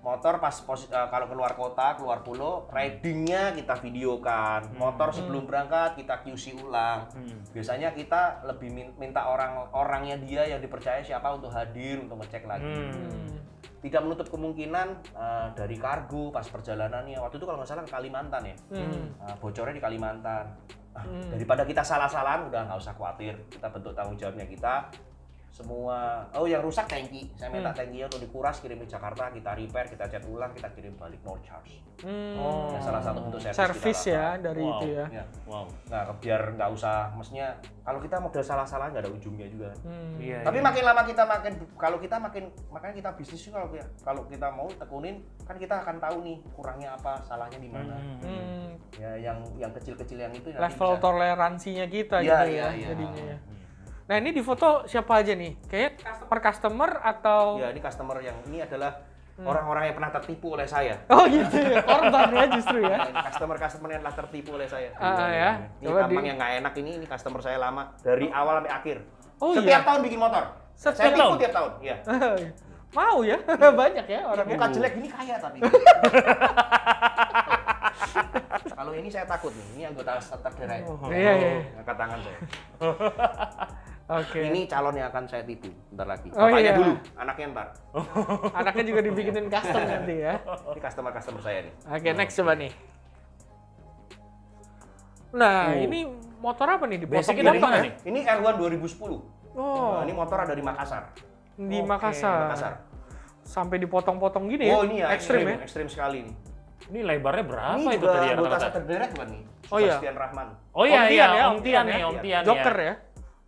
S2: motor pas kalau keluar kota, keluar pulau, ridingnya kita videokan. Motor sebelum berangkat kita QC ulang. Biasanya kita lebih minta orangnya dia yang dipercaya siapa untuk hadir untuk ngecek lagi. Tidak menutup kemungkinan dari kargo pas perjalanannya. Waktu itu kalau nggak salah ke Kalimantan ya, bocornya di Kalimantan. Daripada kita salah-salahan, udah nggak usah khawatir. Kita bentuk tanggung jawabnya kita. semua, yang rusak tangki, saya minta tangkinya untuk dikuras, kirim ke Jakarta, kita repair, kita cat ulang, kita kirim balik, no charge. Ya, salah satu bentuk
S1: Servis ya dari
S4: Wow.
S1: itu ya.
S2: Ya.
S4: Wow.
S2: Nah, biar nggak usah, maksudnya kalau kita modal salah-salah nggak ada ujungnya juga.
S4: Iya.
S2: Tapi makin lama kita makanya kita bisnis itu kalau kita mau tekunin, kan kita akan tahu nih kurangnya apa, salahnya di mana. Ya, yang kecil-kecil yang itu nanti
S1: Level
S2: bisa.
S1: toleransinya kita
S2: Iya,
S1: gitu
S2: iya,
S1: ya
S2: iya.
S1: jadinya ya. Nah ini di foto siapa aja nih? Kayak customer atau?
S2: Ya, ini customer yang ini adalah orang-orang yang pernah tertipu oleh saya.
S1: Oh gitu ya, korban ya justru ya.
S2: Customer yang telah tertipu oleh saya.
S1: Ya.
S2: Ini
S1: Coba
S2: tampang yang nggak enak ini customer saya lama dari awal sampai akhir.
S1: Oh,
S2: Setiap
S1: iya?
S2: tahun bikin motor.
S1: Setiap
S2: Saya tipu
S4: tahun?
S2: tiap tahun. Iya.
S1: Mau ya, banyak ya orangnya.
S2: Muka jelek gini kaya tapi. Kalau ini saya takut nih. Ini anggota terderai.
S1: Iya.
S2: Angkat tangan saya.
S1: Oke.
S2: Ini calon yang akan saya tipu bentar lagi.
S1: Oh,
S2: Bapaknya
S1: iya.
S2: dulu, anaknya ntar.
S1: Anaknya juga dibikinin custom nanti ya.
S2: Ini customer saya nih.
S1: Oke, next coba nih. Nah, ini motor apa nih dipotong
S4: Basicnya dari
S1: potong
S4: mana
S1: ya?
S4: nih?
S2: Ini R1 2010.
S1: Oh,
S2: Nah, ini motor ada di Makassar.
S1: di
S4: Oke,
S1: Makassar. Sampai dipotong-potong gini ya?
S2: Oh, ini ya
S1: Ekstrim ya?
S2: ekstrim sekali nih.
S4: Ini lebarnya berapa
S2: Ini
S4: itu
S2: juga
S4: tadi ya
S2: anggota
S4: rata-rata?
S2: terderai bukan nih?
S1: Oh, iya.
S2: Sebastian Rahman.
S4: Oh iya
S1: Om
S4: iya,
S1: Tian ya,
S4: Om Tian nih,
S1: ya.
S4: Om Tian
S1: Joker ya?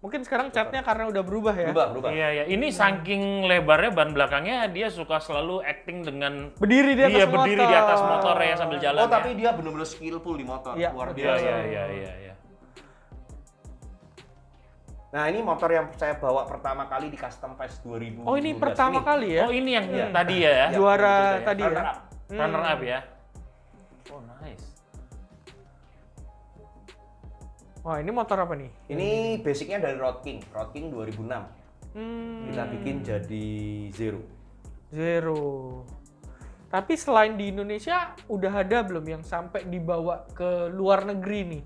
S1: Mungkin sekarang catnya karena udah berubah ya?
S2: Berubah.
S4: Iya iya, ini saking lebarnya ban belakangnya dia suka selalu acting dengan
S1: Berdiri di atas
S4: dia
S1: motor.
S4: berdiri di atas motor ya sambil jalan.
S2: Oh, tapi dia benar-benar skillful di motor.
S1: Iya,
S2: Luar
S1: betul.
S2: biasa.
S4: Iya.
S2: Nah, ini motor yang saya bawa pertama kali di Custom Fest 2012.
S1: Oh, ini pertama kali ya?
S4: Oh ini yang
S2: Iya.
S4: tadi ya?
S2: Iya,
S1: Juara
S2: itu saya.
S1: tadi ya?
S2: Runner up.
S4: Runner up ya? Oh nice.
S1: Wah, ini motor apa nih?
S2: Ini basicnya dari Road King 2006. Kita bikin jadi
S1: Zero. Tapi selain di Indonesia, udah ada belum yang sampai dibawa ke luar negeri nih?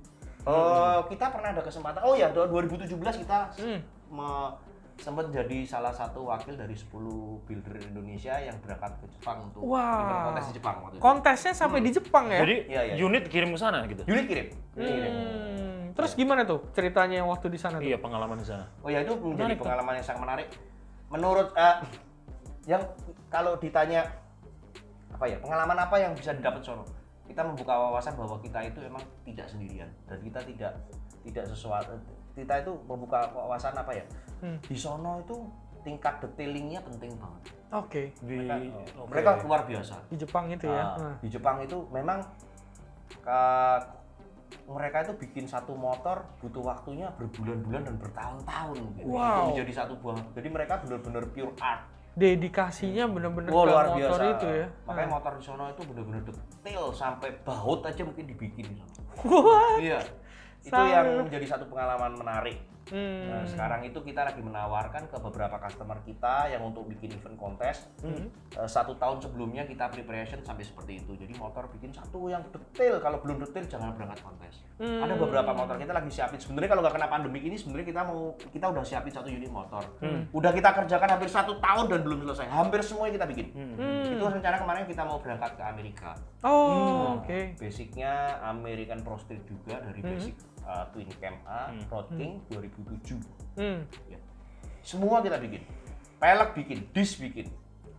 S2: Kita pernah ada kesempatan. Oh ya, 2017 kita sempat jadi salah satu wakil dari 10 builder Indonesia yang berangkat ke Jepang untuk event kontes di Jepang waktu itu.
S1: Kontesnya sampai di Jepang ya?
S4: Jadi
S2: Iya.
S4: unit kirim ke sana gitu?
S2: Unit kirim.
S1: Terus gimana tuh ceritanya waktu di sana tuh?
S4: Iya pengalaman di sana.
S2: Oh ya, itu menjadi
S4: Menarik, tuh.
S2: pengalaman yang sangat menarik. Menurut yang kalau ditanya pengalaman apa yang bisa didapat sono, kita membuka wawasan bahwa kita itu emang tidak sendirian dan kita tidak sesuatu, kita itu membuka wawasan di sono itu tingkat detailingnya penting banget.
S1: Oke.
S2: Mereka luar biasa.
S1: Di Jepang itu ya?
S2: Di Jepang itu memang mereka itu bikin satu motor butuh waktunya berbulan-bulan dan bertahun-tahun gitu.
S1: Wow.
S2: Untuk menjadi satu buah. Jadi mereka benar-benar pure art.
S1: Dedikasinya bener-bener ke
S2: Luar
S1: motor
S2: biasa.
S1: itu ya?
S2: Makanya motor di sono itu benar-benar detail sampai baut aja mungkin dibikin di sono.
S1: What?
S2: Iya. Itu
S1: Sama.
S2: yang menjadi satu pengalaman menarik.
S1: Hmm.
S2: Nah, sekarang itu kita lagi menawarkan ke beberapa customer kita yang untuk bikin event kontes. 1 tahun sebelumnya kita preparation sampai seperti itu. Jadi motor bikin satu yang detail. Kalau belum detail jangan berangkat kontes. Ada beberapa motor kita lagi siapin. Sebenarnya kalau nggak kena pandemi ini, sebenarnya kita udah siapin 1 unit motor. Udah kita kerjakan hampir 1 tahun dan belum selesai. Hampir semuanya kita bikin. Itu rencana kemarin kita mau berangkat ke Amerika.
S1: Oh, oke.
S2: Basicnya American Pro Street juga dari basic Twin Cam A, Road King 2007. Ya. Semua kita bikin. Pelek bikin, disc bikin,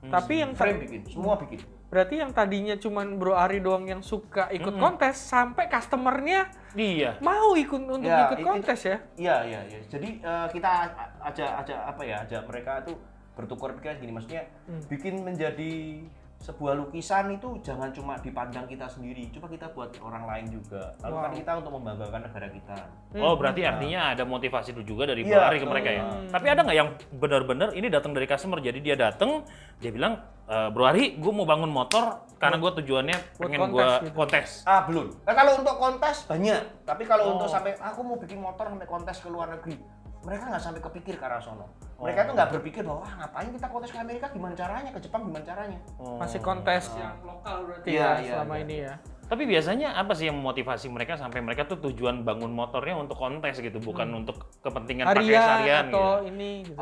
S1: Tapi yang
S2: frame bikin, semua bikin.
S1: berarti yang tadinya cuman Bro Ari doang yang suka ikut kontes, sampai customernya
S4: Iya.
S1: mau ikut untuk
S2: Ya,
S1: ikut kontes ya?
S2: Iya. Jadi kita ajak mereka itu bertukar pikiran gini, maksudnya bikin menjadi sebuah lukisan itu jangan cuma dipandang kita sendiri, coba kita buat orang lain juga. Lalu kan kita untuk membanggakan negara kita.
S4: Oh berarti artinya ada motivasi itu juga dari
S2: Iya,
S4: Bro Ari ke mereka ya. Tapi ada nggak yang benar-benar ini datang dari customer? Jadi dia datang, dia bilang, Bro Ari, gue mau bangun motor karena gue tujuannya pengen gue
S1: kontes gitu.
S4: kontes.
S2: Belum. Nah, kalau untuk kontes banyak, tapi kalau untuk sampai aku mau bikin motor sampai kontes ke luar negeri, mereka nggak sampai kepikir ke arah sono. Mereka tuh nggak berpikir bahwa ngapain kita kontes ke Amerika, gimana caranya, ke Jepang gimana caranya.
S1: Masih kontes yang lokal berarti
S2: Iya,
S1: ya selama
S2: iya.
S1: ini ya?
S4: Tapi biasanya apa sih yang memotivasi mereka sampai mereka tuh tujuan bangun motornya untuk kontes gitu, bukan untuk kepentingan pakai seharian
S1: atau
S4: gitu.
S1: ini gitu.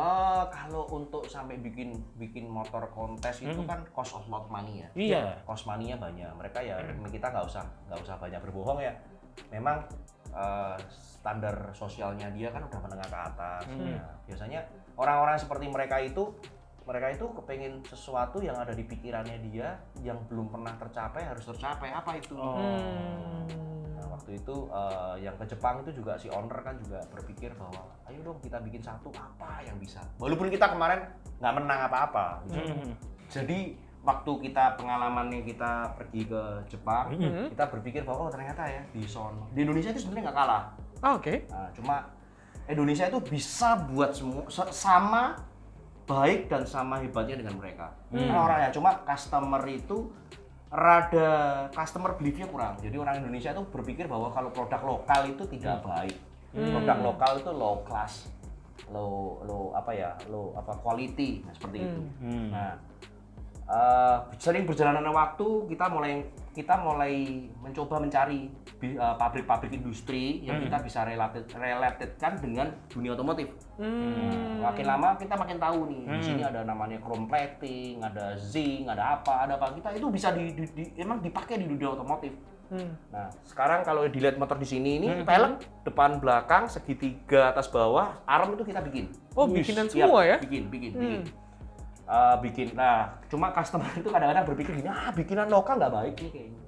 S2: Kalau untuk sampai bikin motor kontes itu kan cost of lot money ya.
S4: Iya.
S2: Cost money-nya banyak. Mereka ya kita nggak usah banyak berbohong ya. Memang standar sosialnya dia kan udah menengah ke atas. Ya, biasanya orang-orang seperti mereka itu kepengen sesuatu yang ada di pikirannya dia yang belum pernah tercapai harus tercapai. Apa itu? Nah, waktu itu yang ke Jepang itu juga si owner kan juga berpikir bahwa ayo dong kita bikin satu apa yang bisa. Walaupun kita kemarin nggak menang apa-apa. Jadi waktu pengalamannya kita pergi ke Jepang, kita berpikir bahwa oh ternyata ya di Indonesia itu sebenarnya nggak kalah.
S1: Oke.
S2: Nah, cuma Indonesia itu bisa buat semua sama baik dan sama hebatnya dengan mereka. Karena orangnya cuma customer beliefnya kurang. Jadi orang Indonesia itu berpikir bahwa kalau produk lokal itu tidak baik. Produk lokal itu low class, low quality, nah, seperti itu. Nah, sering berjalannya waktu kita mulai mencoba mencari pabrik-pabrik industri yang kita bisa relatedkan dengan dunia otomotif. Makin lama kita makin tahu nih di sini ada namanya chrome plating, ada zinc, ada apa kita itu bisa emang dipakai di dunia otomotif. Nah sekarang kalau dilihat motor di sini ini pelek depan belakang segitiga atas bawah arm itu kita bikin.
S1: Oh bikinan semua ya?
S2: Bikin. Nah, cuma customer itu kadang-kadang berpikir gini, bikinan lokal nggak baik nih kayaknya.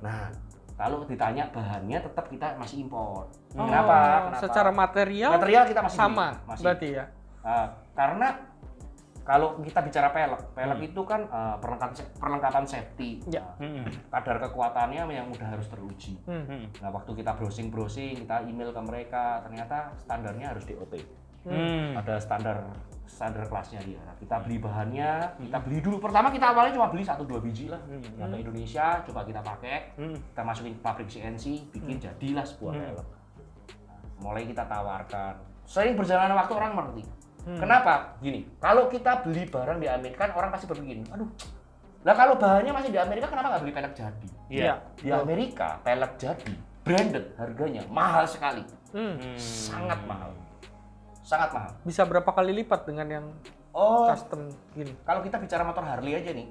S2: Nah, kalau ditanya bahannya tetap kita masih impor. Kenapa?
S1: Secara material
S2: kita masih
S1: sama, berarti ya?
S2: Karena kalau kita bicara pelek itu kan perlengkapan safety.
S1: Ya.
S2: Kadar kekuatannya yang udah harus teruji. Nah, waktu kita browsing, kita email ke mereka, ternyata standarnya harus DOT. Ada standar kelasnya dia. Nah, kita beli bahannya, kita beli dulu. Pertama kita awalnya cuma beli 1-2 biji lah. Yang ke Indonesia, coba kita pakai. Kita masukin pabrik CNC, bikin jadilah sebuah pelek. Nah, mulai kita tawarkan. Sering berjalannya waktu orang mengerti. Kenapa? Gini, kalau kita beli barang di Amerika, orang pasti berpikir, aduh, lah kalau bahannya masih di Amerika, kenapa nggak beli pelek jadi?
S1: Iya.
S2: Di Amerika, pelek jadi, branded, harganya mahal sekali. Sangat mahal.
S1: Bisa berapa kali lipat dengan yang custom gini?
S2: Kalau kita bicara motor Harley aja nih,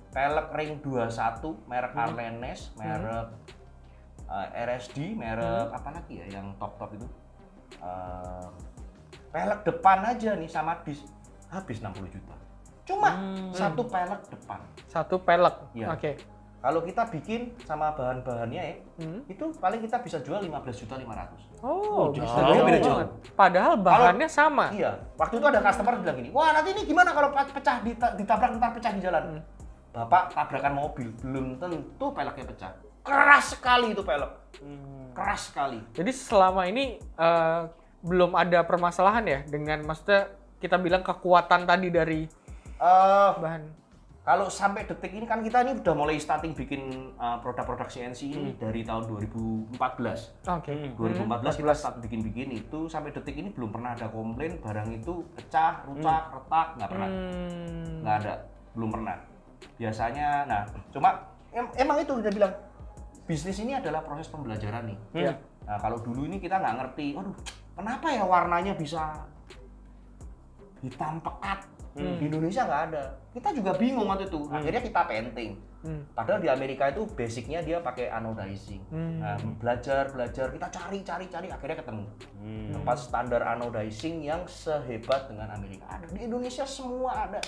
S2: pelek ring 21, merek Arlenes, merek RSD, merek apa lagi ya yang top itu? Pelek depan aja nih sama disk habis 60 juta. Cuma satu pelek depan.
S1: Satu pelek.
S2: Ya.
S1: Oke.
S2: Kalau kita bikin sama bahan-bahannya ya, itu paling kita bisa jual 15.500.000.
S1: Oh, bisa
S2: jauh.
S1: beda banget. Padahal bahannya sama.
S2: Iya. Waktu itu ada customer bilang gini, wah nanti ini gimana kalau pecah ditabrak ntar pecah di jalan. Bapak tabrakan mobil, belum tentu peleknya pecah. Keras sekali itu pelek. Keras sekali.
S1: Jadi selama ini belum ada permasalahan ya dengan maksudnya kita bilang kekuatan tadi dari bahan.
S2: Kalau sampai detik ini kan kita ini udah mulai starting bikin produk-produk CNC ini dari tahun 2014.
S1: Oke.
S2: 2014 kita start bikin itu sampai detik ini belum pernah ada komplain barang itu pecah, rusak, retak, nggak pernah. Nggak ada, belum pernah. Biasanya, nah cuma emang itu kita bilang bisnis ini adalah proses pembelajaran nih. Nah kalau dulu ini kita nggak ngerti, waduh kenapa ya warnanya bisa hitam pekat. Di Indonesia nggak ada. Kita juga bingung waktu itu. Akhirnya kita painting. Padahal di Amerika itu basicnya dia pakai anodizing. Nah, belajar, kita cari, akhirnya ketemu. Tempat standar anodizing yang sehebat dengan Amerika. Ada di Indonesia semua ada.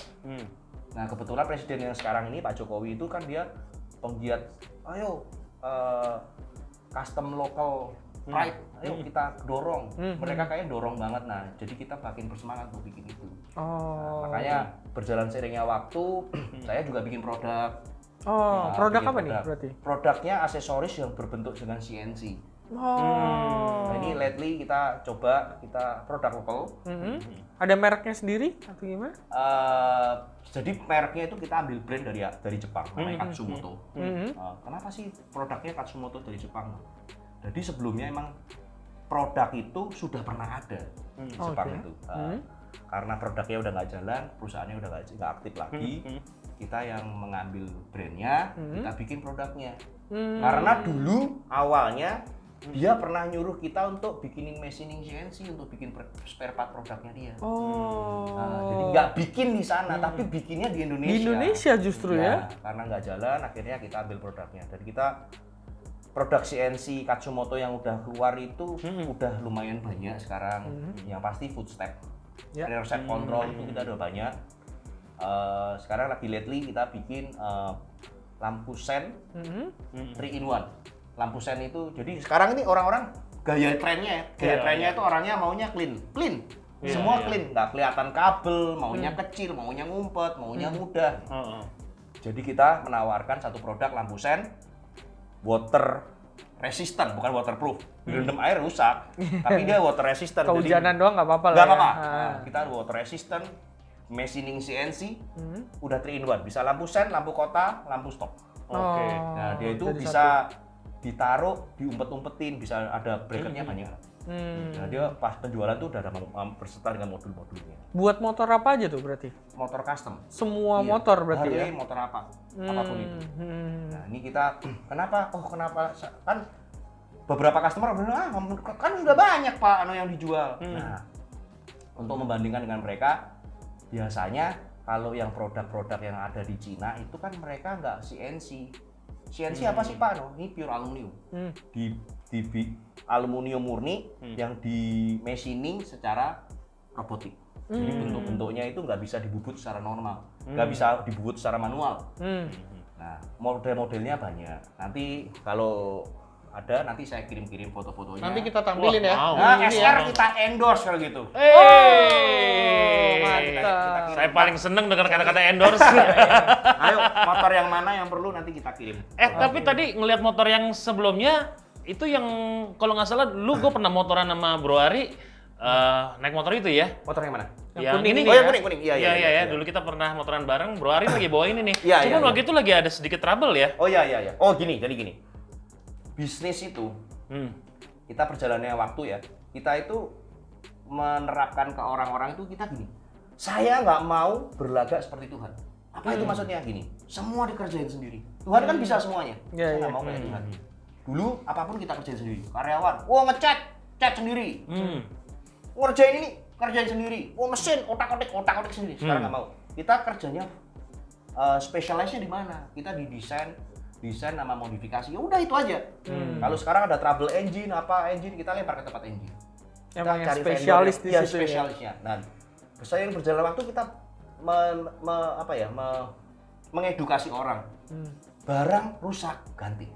S2: Nah, kebetulan presiden yang sekarang ini Pak Jokowi itu kan dia penggiat, ayo custom local pride, ayo kita dorong. Mereka kayaknya dorong banget. Nah, jadi kita makin bersemangat untuk bikin itu. Nah, makanya berjalan seiringnya waktu, saya juga bikin produk.
S1: Produk apa nih berarti?
S2: Produknya aksesoris yang berbentuk dengan CNC. Nah, ini lately kita coba produk lokal.
S1: Ada mereknya sendiri atau gimana?
S2: Jadi mereknya itu kita ambil brand dari Jepang, namanya Katsumoto. Kenapa sih produknya Katsumoto dari Jepang? Jadi sebelumnya emang produk itu sudah pernah ada di Jepang itu. Karena produknya udah nggak jalan, perusahaannya udah nggak aktif lagi, kita yang mengambil brandnya, kita bikin produknya. Karena dulu awalnya dia pernah nyuruh kita untuk bikinin machining CNC untuk bikin spare part produknya dia. Nah, jadi nggak bikin di sana, tapi bikinnya di Indonesia.
S1: Di Indonesia justru ya?
S2: Karena nggak jalan, akhirnya kita ambil produknya. Dan kita produk CNC Katsumoto yang udah keluar itu udah lumayan banyak sekarang. Yang pasti footstep. reset kontrol itu kita udah banyak. Sekarang lagi lately kita bikin lampu sen 3 in 1. Lampu sen itu, jadi sekarang ini orang-orang gaya trennya itu orangnya maunya clean. Semua clean, nggak kelihatan kabel, maunya kecil, maunya ngumpet, maunya mudah. Jadi kita menawarkan satu produk lampu sen water resistant, bukan waterproof. Direndam air rusak, tapi dia water resistant.
S1: Kehujanan doang nggak apa-apa lah.
S2: Nggak
S1: ya.
S2: apa-apa. Nah, kita water resistant, machining CNC, udah 3 in 1. Bisa lampu sen, lampu kota, lampu stop.
S4: Oke.
S2: Nah, dia itu
S1: jadi
S2: bisa ditaruh, diumpet-umpetin, bisa ada bracketnya banyak. Nah, dia pas penjualan tuh udah ada berserta dengan modul-modulnya.
S1: Buat motor apa aja tuh berarti?
S2: Motor custom.
S1: Semua
S2: Iya.
S1: motor berarti ya?
S2: Harley, motor apapun itu. Nah, ini kita kenapa? Kan beberapa customer bilang, kan sudah banyak Pak yang dijual. Nah, untuk membandingkan dengan mereka, biasanya kalau yang produk-produk yang ada di Cina itu kan mereka nggak CNC. CNC apa sih Pak? Ini pure aluminium. Di aluminium murni yang di machining secara robotik. Jadi bentuk-bentuknya itu nggak bisa dibubut secara normal, nggak bisa dibubut secara manual. Nah, model-modelnya banyak. Nanti kalau ada, nanti saya kirim-kirim foto-fotonya.
S1: Nanti kita tampilin ya.
S4: Wow.
S2: Nah,
S1: Ini
S2: SR
S1: ya.
S2: kita endorse kalau gitu.
S1: Mantap.
S4: Saya paling seneng dengar kata-kata endorse.
S2: Ayo, motor yang mana yang perlu nanti kita kirim.
S4: Tapi tadi ngelihat motor yang sebelumnya itu yang kalau nggak salah dulu gue pernah motoran sama Bro Ari naik motor itu ya.
S2: Motor yang mana?
S1: Yang kuning
S4: ini
S1: ini
S2: Oh,
S1: ya?
S2: yang kuning. Iya.
S4: Dulu kita pernah motoran bareng, Bro Ari lagi bawa ini nih.
S2: Iya,
S4: Cuman
S2: iya,
S4: waktu itu lagi ada sedikit trouble ya.
S2: Oh iya. Oh gini, jadi gini. Bisnis itu kita perjalannya waktu ya. Kita itu menerapkan ke orang-orang itu kita gini. Saya nggak mau berlagak seperti Tuhan. Apa itu maksudnya gini? Semua dikerjain sendiri. Tuhan kan bisa semuanya.
S1: Iya,
S2: Saya nggak
S1: iya.
S2: mau kayak Tuhan. Dulu apapun kita kerjain sendiri. Karyawan, cat sendiri. Ngerjain ini, kerjain sendiri. Mesin, otak-otik sendiri. Sekarang nggak mau. Kita kerjanya spesialisnya di mana? Kita di desain sama modifikasi. Ya udah itu aja. Kalau sekarang ada trouble engine, kita lempar ke tempat engine.
S1: Emang yang
S2: cari
S1: spesialis
S2: vendor
S1: di
S2: yang-
S1: situ ya?
S2: spesialisnya. Nah, seiring berjalan waktu kita mengedukasi orang. Barang rusak ganti.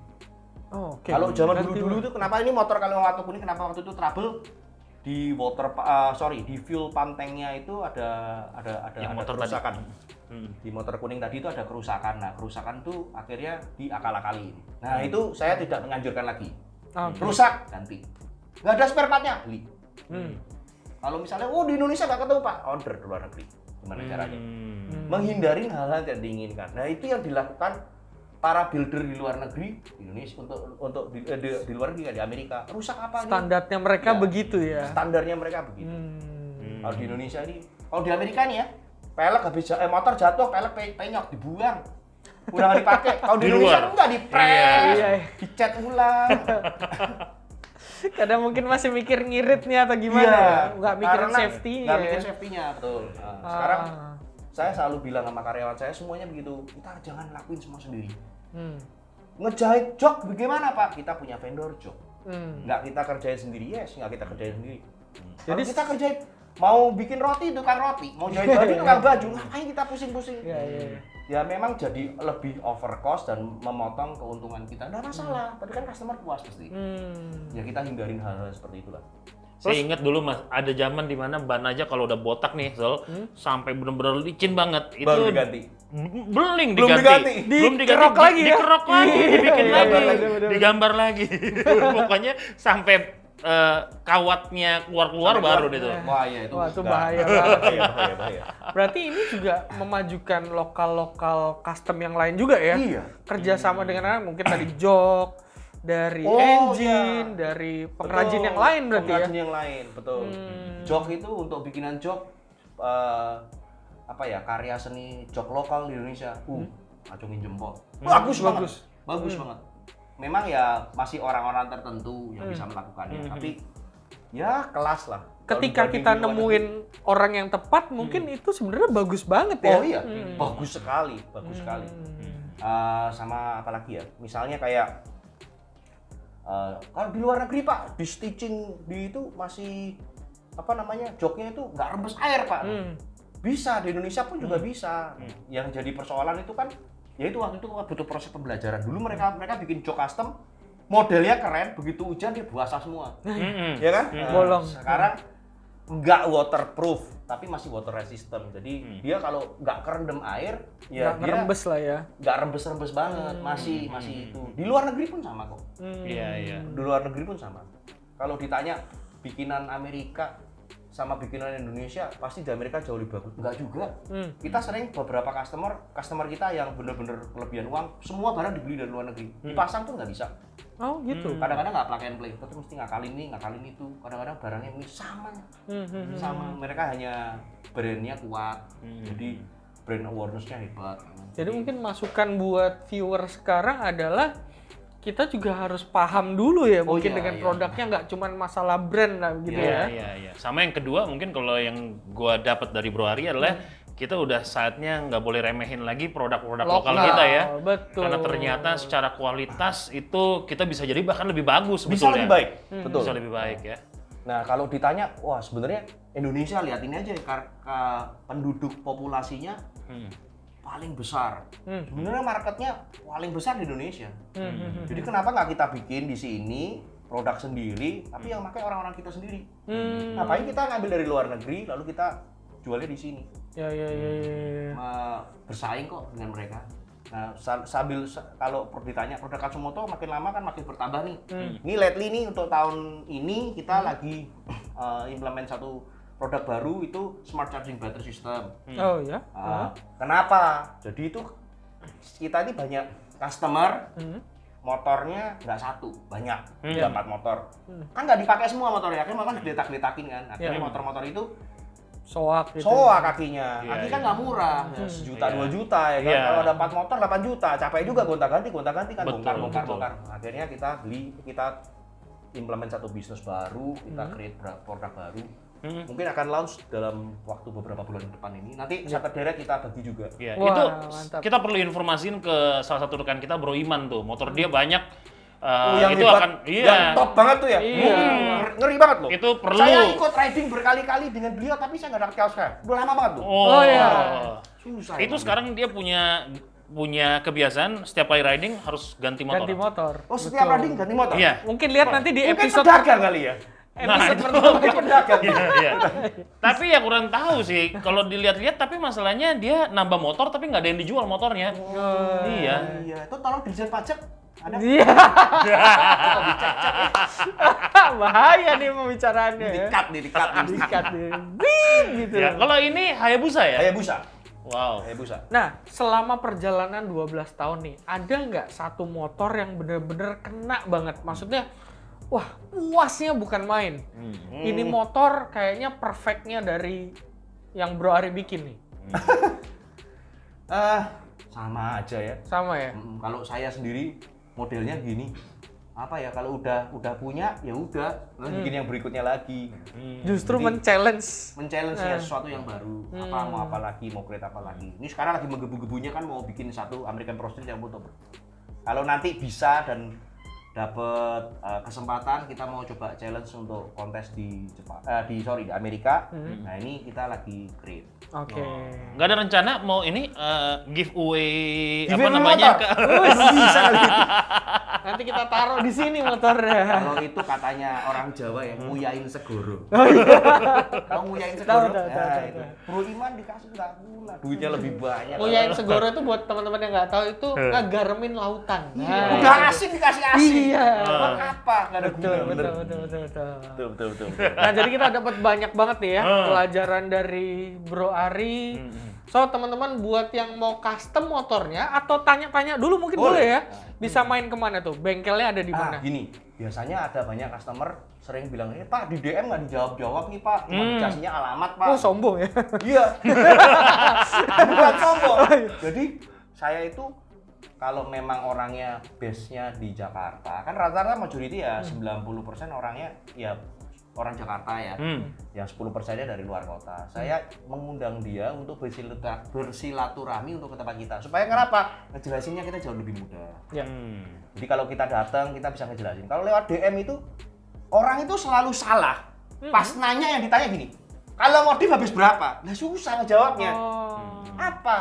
S1: Oh, oke.
S2: Kalau zaman
S1: Ganti,
S2: dulu
S1: Bang.
S2: tuh kenapa ini motor kalau waktu kuning kenapa waktu itu trouble di di fuel pump tanknya itu ada
S4: Yang
S2: ada
S4: motor
S2: kerusakan. Di motor kuning tadi itu ada kerusakan. Nah, kerusakan itu akhirnya diakal-akali. Nah, itu saya tidak menganjurkan lagi.
S1: Oke.
S2: Rusak ganti. Nggak ada spare partnya beli. Kalau misalnya di Indonesia nggak ketemu Pak, order ke luar negeri. Gimana caranya? Menghindari hal-hal yang tidak diinginkan. Nah, itu yang dilakukan para builder di luar negeri, di Indonesia untuk di luar negeri, di Amerika. Rusak apa nih?
S1: Standarnya mereka
S2: Ya,
S1: begitu ya.
S2: Standarnya mereka begitu. Kalau di Indonesia ini, kalau di Amerika nih ya, pelek habis motor jatuh, pelek penyok dibuang. Udah nggak dipakai. Kalau di
S4: Di
S2: Indonesia
S4: luar.
S2: enggak dipres,
S1: Iya.
S2: dicat ulang.
S1: Kadang mungkin masih mikir ngiritnya atau gimana
S2: Iya,
S1: ya? Nggak mikirin
S2: karena
S1: safety-nya
S2: nggak
S1: ya.
S2: mikir safety-nya, betul. Nah, sekarang saya selalu bilang sama karyawan saya semuanya begitu, kita jangan lakuin semua sendiri. Ngejahit jok bagaimana Pak? Kita punya vendor jok. Nggak kita kerjain sendiri, nggak kita kerjain sendiri. Jadi kita kerjain, mau bikin roti tukang roti, mau jahit baju tukang baju, ngapain kita pusing-pusing?
S1: Iya.
S2: Ya memang jadi lebih over cost dan memotong keuntungan kita. Nggak masalah, tapi kan customer puas pasti. Ya kita hindarin hal-hal seperti itulah.
S4: Saya ingat dulu Mas, ada zaman dimana ban aja kalau udah botak nih, sampai bener-bener licin banget.
S2: Baru diganti.
S4: Belum
S2: Belum
S4: diganti.
S2: diganti.
S4: Belum diganti.
S1: Dikerok lagi ya?
S4: Dikerok lagi, dibikin
S1: Iya,
S4: lagi,
S1: bener.
S4: digambar lagi. Pokoknya sampai kawatnya keluar-keluar baru deh tuh.
S2: Wah iya itu.
S1: Wah, itu
S2: nggak.
S1: bahaya banget.
S2: bahaya.
S1: Berarti ini juga memajukan lokal-lokal custom yang lain juga ya?
S2: Iya.
S1: Kerjasama dengan mungkin tadi jok, dari
S2: Oh,
S1: engine,
S2: iya.
S1: dari pengrajin
S2: Betul,
S1: yang lain berarti ya?
S2: pengrajin yang lain, betul. Jok itu untuk bikinan jok karya seni jok lokal di Indonesia. Acungin jempol. Bagus banget. Memang ya masih orang-orang tertentu yang bisa melakukannya, tapi ya kelas lah.
S1: Ketika
S2: Kalau
S1: kita
S2: dibanding di luar
S1: nemuin orang yang tepat, mungkin itu sebenarnya bagus banget ya?
S2: Oh iya, bagus sekali. Sama apalagi ya, misalnya kayak kalau di luar negeri Pak, di stitching di itu masih apa namanya, joknya itu nggak rembes air, Pak. Bisa, di Indonesia pun juga bisa. Yang jadi persoalan itu kan, ya itu waktu itu butuh proses pembelajaran. Dulu mereka bikin jok custom, modelnya keren, begitu hujan dia basah semua. Ya kan?
S1: Bolong.
S2: Sekarang nggak waterproof, tapi masih water resistant. Jadi dia kalau nggak kerendam air, ya
S1: Nggak
S2: dia
S1: rembes lah ya.
S2: nggak rembes-rembes banget, masih itu. Di luar negeri pun sama kok.
S4: Iya.
S2: Di luar negeri pun sama. Kalau ditanya bikinan Amerika sama bikinan Indonesia, pasti di Amerika jauh lebih bagus. Enggak juga. Kita sering beberapa customer kita yang bener-bener kelebihan uang, semua barang dibeli dari luar negeri. Dipasang tuh nggak bisa.
S1: Oh gitu.
S2: Kadang-kadang nggak plug and play, tapi mesti ngakalin ini, ngakalin itu. Kadang-kadang barangnya ini sama. Sama. Mereka hanya brandnya kuat. Jadi brand awareness-nya hebat.
S1: Jadi mungkin masukan buat viewer sekarang adalah kita juga harus paham dulu ya, mungkin
S2: iya,
S1: dengan
S2: iya.
S1: produknya nggak cuma masalah brand lah gitu ya.
S4: Iya. Sama yang kedua mungkin kalau yang gua dapat dari Bro Ari adalah kita udah saatnya nggak boleh remehin lagi produk-produk lokal kita ya.
S1: Betul.
S4: Karena ternyata secara kualitas itu kita bisa jadi bahkan lebih bagus
S2: Bisa
S4: sebetulnya.
S2: lebih baik. Betul.
S4: Bisa lebih baik ya.
S2: Nah, kalau ditanya, wah sebenarnya Indonesia lihat ini aja, penduduk populasinya paling besar. Sebenarnya marketnya paling besar di Indonesia. Jadi kenapa nggak kita bikin di sini produk sendiri, tapi yang pakai orang-orang kita sendiri? Ngapain kita ngambil dari luar negeri, lalu kita jualnya di sini?
S1: Ya.
S2: Bersaing kok dengan mereka. Nah, kalau ditanya produk Katsumoto makin lama kan makin bertambah nih. Ini lately nih untuk tahun ini kita lagi implement satu produk baru, itu smart charging battery system.
S1: Oh ya.
S2: Kenapa? Jadi itu kita ini banyak customer motornya nggak satu, banyak, 4 motor. Kan nggak dipakai semua motornya, kan diletak-letakin kan. Akhirnya motor-motor itu
S1: Soak gitu.
S2: soak kakinya.
S4: Iya,
S2: Kaki kan nggak murah, ya, 1 juta,
S4: Iya.
S2: 2 juta ya kan.
S4: Iya.
S2: Kalau ada 4 motor 8 juta, capek juga gonta-ganti kan,
S4: Betul.
S2: bongkar. Akhirnya kita implement satu bisnis baru, kita create produk baru. Mungkin akan launch dalam waktu beberapa bulan depan ini. Nanti saat direct kita bagi juga.
S4: Iya,
S1: Wah,
S4: itu
S1: mantap.
S4: kita perlu informasiin ke salah satu rekan kita Bro Iman tuh. Motor dia banyak
S2: Yang
S4: itu
S2: hebat,
S4: akan
S2: yang top banget tuh ya.
S1: Iya.
S2: Ngeri banget loh.
S4: Itu perlu.
S2: Saya ikut riding berkali-kali dengan beliau, tapi saya nggak dapat kaosnya. Udah lama banget tuh.
S1: Oh, iya.
S2: Susah.
S4: Itu
S2: emang.
S4: sekarang dia punya kebiasaan setiap kali riding harus ganti motor.
S1: Ganti motor.
S2: Oh, setiap
S1: Betul.
S2: riding ganti motor?
S4: Iya.
S1: Mungkin lihat nanti di
S2: Mungkin
S1: episode
S2: pedagang kali ya?
S1: episode
S4: itu.
S1: pertama.
S2: Mungkin pedagang.
S4: Iya. Tapi ya kurang tahu sih kalau dilihat-lihat, tapi masalahnya dia nambah motor tapi nggak ada yang dijual motornya. Iya.
S2: Iya, itu tolong dijen pajak. Ada?
S1: Iya. Bahaya nih pembicaraannya ya.
S2: Dikat.
S1: Dikat nih. Bing, gitu.
S4: Ya, kalau ini Hayabusa ya?
S2: Hayabusa.
S4: Wow.
S2: Hayabusa.
S1: Nah, selama perjalanan 12 tahun nih, ada nggak satu motor yang bener-bener kena banget? Maksudnya, wah puasnya bukan main. Ini motor kayaknya perfectnya dari yang Bro Ari bikin nih.
S2: Sama aja ya.
S1: Sama ya?
S2: Kalau saya sendiri modelnya gini. Apa ya, kalau udah punya ya udah, bikin yang berikutnya lagi.
S1: Justru
S2: Jadi,
S1: men-challenge.
S2: ya sesuatu yang baru. Mau apa lagi, mau create apa lagi. Ini sekarang lagi menggebu-gebunya kan mau bikin satu American Pro Street yang motor. Kalau nanti bisa dan dapat kesempatan, kita mau coba challenge untuk kontes di Amerika. Nah, ini kita lagi create.
S1: Oke.
S4: Nggak ada rencana mau ini giveaway apa
S2: Giveaway
S4: namanya?
S2: motor. Bisa kali itu.
S1: Nanti kita taruh di sini motornya.
S2: Kalau itu katanya orang Jawa ya, nguyain segoro. Kamu nguyain
S1: Tahu.
S2: segoro? Itu. Bro Iman dikasih nggak gula, duitnya lebih banyak.
S1: Nguyain segoro itu buat teman-teman yang nggak tahu itu ngagaremin lautan. Nah,
S2: Udah asin dikasih asin.
S1: Iya.
S2: Buat apa? Nggak ada
S1: Betul,
S2: guna.
S1: betul,
S2: bener.
S1: betul. Nah, jadi kita dapat banyak banget nih ya pelajaran dari Bro Ari. So, teman-teman buat yang mau custom motornya atau tanya-tanya dulu mungkin boleh ya. Bisa main kemana tuh? Bengkelnya ada di mana?
S2: Gini, biasanya ada banyak customer sering bilang, Pak di DM nggak dijawab-jawab nih Pak, cuma dikasihnya alamat Pak.
S1: Oh, sombong ya?
S2: Iya. Bukan sombong. Jadi saya itu kalau memang orangnya base-nya di Jakarta, kan rata-rata majority ya 90% orangnya ya orang Jakarta ya. Yang 10%-nya dari luar kota. Saya mengundang dia untuk bersilaturahmi untuk ke tempat kita. Supaya kenapa? Ngejelasinnya kita jauh lebih mudah.
S1: Ya.
S2: Jadi kalau kita datang, kita bisa ngejelasin. Kalau lewat DM itu, orang itu selalu salah. Pas nanya yang ditanya gini, kalau modif habis berapa? Nah susah ngejawabnya. Apa?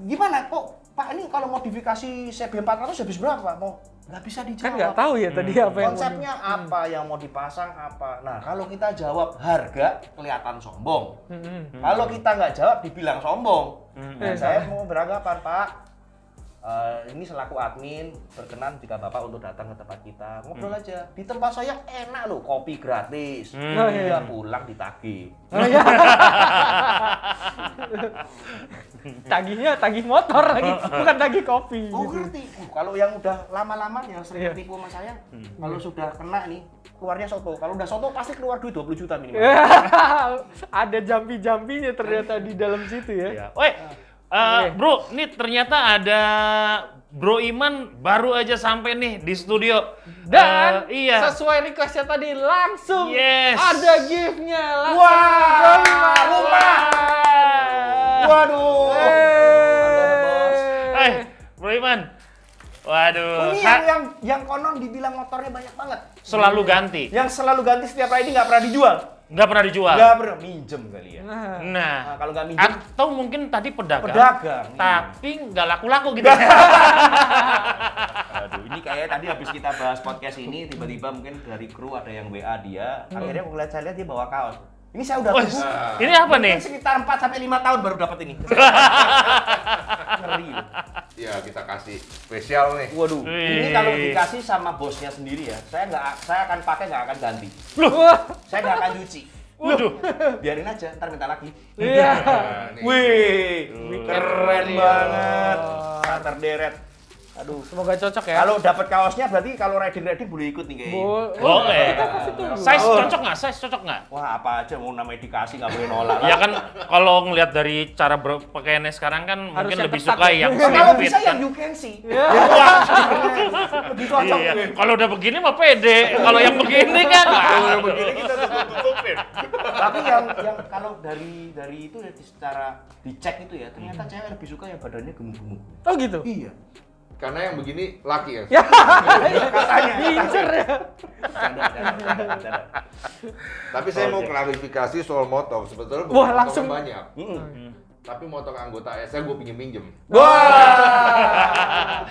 S2: Gimana kok Pak ini kalau modifikasi CB400 habis berapa? Mau nggak bisa dijawab.
S1: Kan nggak tahu ya tadi apa yang
S2: Konsepnya apa yang mau dipasang apa. Nah kalau kita jawab harga kelihatan sombong. Kalau kita nggak jawab dibilang sombong. Nah, saya mau beranggapan Pak. Ini selaku admin berkenan jika Bapak untuk datang ke tempat kita ngobrol aja. Di tempat saya enak loh, kopi gratis. Dia pulang ditagih.
S1: Tagih motor lagi, bukan tagih kopi.
S2: Oh
S1: gitu.
S2: ngerti. Kalau yang udah lama-lama yang sering tipu sama saya, kalau sudah kena nih keluarnya soto. Kalau udah soto pasti keluar duit 20 juta minimal.
S1: Ada jampi-jampinya ternyata di dalam situ ya.
S4: Ya. Woi, bro, ini ternyata ada Bro Iman baru aja sampai nih di studio.
S1: Dan
S4: iya.
S1: sesuai requestnya tadi langsung
S4: Yes.
S1: ada gift-nya. Langsung
S2: Wah,
S1: Bro Iman.
S2: rumah. Waduh.
S4: Bro Iman. Waduh.
S2: Ini yang konon dibilang motornya banyak banget.
S4: Selalu ganti.
S2: Yang selalu ganti setiap riding nggak pernah dijual.
S4: Nggak pernah dijual.
S2: Nggak pernah minjem kali ya.
S1: Nah,
S4: Nah,
S2: Kalau nggak minjem,
S4: atau mungkin tadi pedagang.
S2: pedagang.
S4: Tapi nggak laku-laku gitu.
S2: Aduh, ini kayak tadi habis kita bahas podcast ini, tiba-tiba mungkin dari kru ada yang WA dia. Akhirnya aku lihat, saya lihat dia bawa kaos. Ini saya udah
S4: Wih,
S2: tunggu.
S4: ini apa nih?
S2: Mungkin sekitar 4-5 tahun baru dapat ini. Ngeri.
S5: Ya kita kasih spesial nih.
S2: Waduh, ini
S4: Wih.
S2: kalau dikasih sama bosnya sendiri ya, saya akan pakai, nggak akan ganti.
S1: wah,
S2: Saya nggak akan cuci.
S4: Waduh.
S2: Biarin aja, ntar minta lagi.
S1: iya.
S5: Nih.
S2: Wih, keren
S1: Iya.
S2: banget. Starter deret. Aduh.
S1: Semoga cocok ya.
S2: Kalau dapat kaosnya berarti kalau riding boleh ikut nih kayaknya.
S4: Boleh.
S1: Kita kasih tunggu.
S4: Size cocok nggak? Size cocok nggak?
S2: Wah, apa aja mau namanya dikasih nggak boleh nolak.
S4: Ya kan kalau ngelihat dari cara berpakaiannya sekarang kan mungkin
S1: yang
S4: lebih
S1: ketat
S4: suka
S1: ya.
S4: yang
S2: Kalau
S4: slim fit
S2: bisa
S4: kan.
S2: yang you can see.
S1: Ya.
S2: Lebih cocok.
S4: Iya. Kalau udah begini mah pede. Kalau yang begini kan.
S5: Kalau begini kita tutupin.
S2: Tapi yang kalau dari itu ya secara dicek itu ya, ternyata cewek lebih suka yang badannya gemuk-gemuk.
S1: Oh gitu.
S2: Iya.
S5: Karena yang begini laki ya.
S2: Katanya.
S1: Incer ya.
S2: Bercanda.
S5: Tapi saya mau klarifikasi soal motor. Sebetulnya
S1: Wah,
S5: motor
S1: langsung.
S5: banyak. Tapi motor anggota saya gue pinjem-pinjem.
S2: Wah.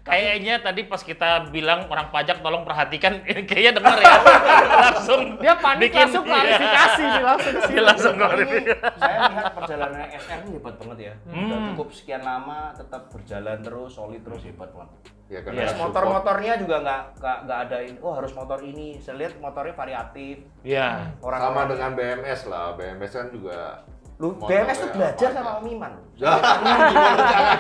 S4: Kayaknya tadi pas kita bilang orang pajak tolong perhatikan, kayaknya dengar ya. Langsung
S1: Dia panik
S4: bikin-
S1: langsung klarifikasi nih langsung ke
S4: Dia
S1: sini.
S4: langsung
S2: Ini
S4: klarifikasi.
S2: saya lihat perjalanannya SR ini hebat banget ya. Udah cukup sekian lama tetap berjalan terus, solid terus, hebat banget.
S5: Ya
S4: Iya.
S5: karena support.
S2: Motor-motornya juga nggak ada ini. Oh harus motor ini. Saya lihat motornya variatif.
S4: Iya.
S5: Sama dengan BMS lah. BMS kan juga.
S2: Lu
S5: motornya
S2: BMS tuh belajar
S5: banyak.
S2: sama Om Iman.
S5: Gimana jangan.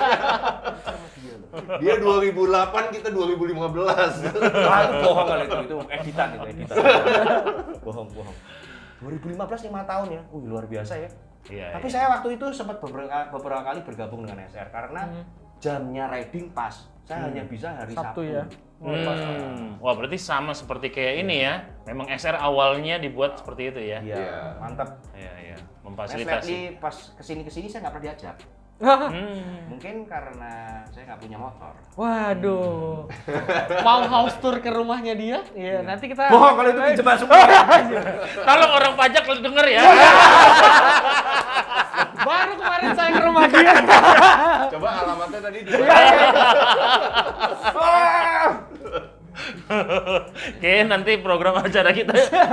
S5: Dia 2008, kita 2015.
S2: Wah itu bohong kali itu editan. Bohong. 2015 5 tahun ya. Wih luar biasa ya.
S4: Iya.
S2: Tapi saya waktu itu sempat beberapa kali bergabung dengan SR karena jamnya riding pas. Saya hanya bisa hari
S1: Sabtu
S2: Sabtu.
S1: ya.
S4: Wah, berarti sama seperti kayak ini ya. Memang SR awalnya dibuat seperti itu ya.
S2: Iya,
S5: Iya.
S2: mantap.
S4: Iya, iya.
S2: Mas
S4: Memfasilitasi.
S2: Ledli pas kesini saya nggak pernah diajak. Mungkin karena saya nggak punya motor.
S1: Waduh. Mau house tour ke rumahnya dia? Iya, nanti kita
S2: Bohong kalau itu pinjaman semua.
S4: Kalau orang pajak denger ya.
S1: Baru kemarin saya ke rumah dia.
S5: Coba alamatnya tadi di
S4: Kayaknya nanti program acara kita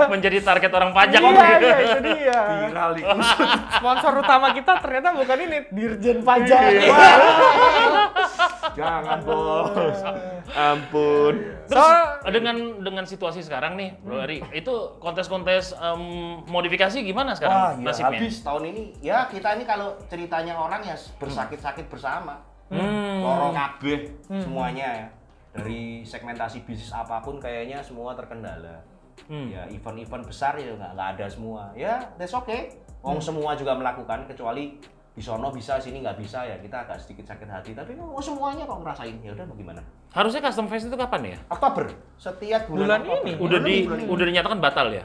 S4: menjadi target orang pajak.
S1: Iya, itu dia.
S2: Viral nih.
S1: Sponsor utama kita ternyata bukan ini, Dirjen Pajak.
S2: Jangan bos. Ampun.
S4: Terus dengan situasi sekarang nih, Bro Ari, itu kontes-kontes modifikasi gimana
S2: Wah,
S4: sekarang
S2: ya
S4: nasibnya?
S2: habis tahun ini. Ya kita ini kalau ceritanya orang ya bersakit-sakit bersama. Loro kabeh semuanya ya. Dari segmentasi bisnis apapun kayaknya semua terkendala. Ya event-event besar ya nggak ada semua. Ya that's okay. Wong semua juga melakukan kecuali di sono bisa sini nggak bisa ya kita agak sedikit sakit hati. Tapi semuanya kok ngerasain ya udah mau gimana?
S4: Harusnya custom phase itu kapan ya?
S2: Oktober setiap
S1: Bulan
S2: bulan, Oktober.
S1: ini?
S4: Udah
S2: Bulan ini.
S4: udah dinyatakan batal ya?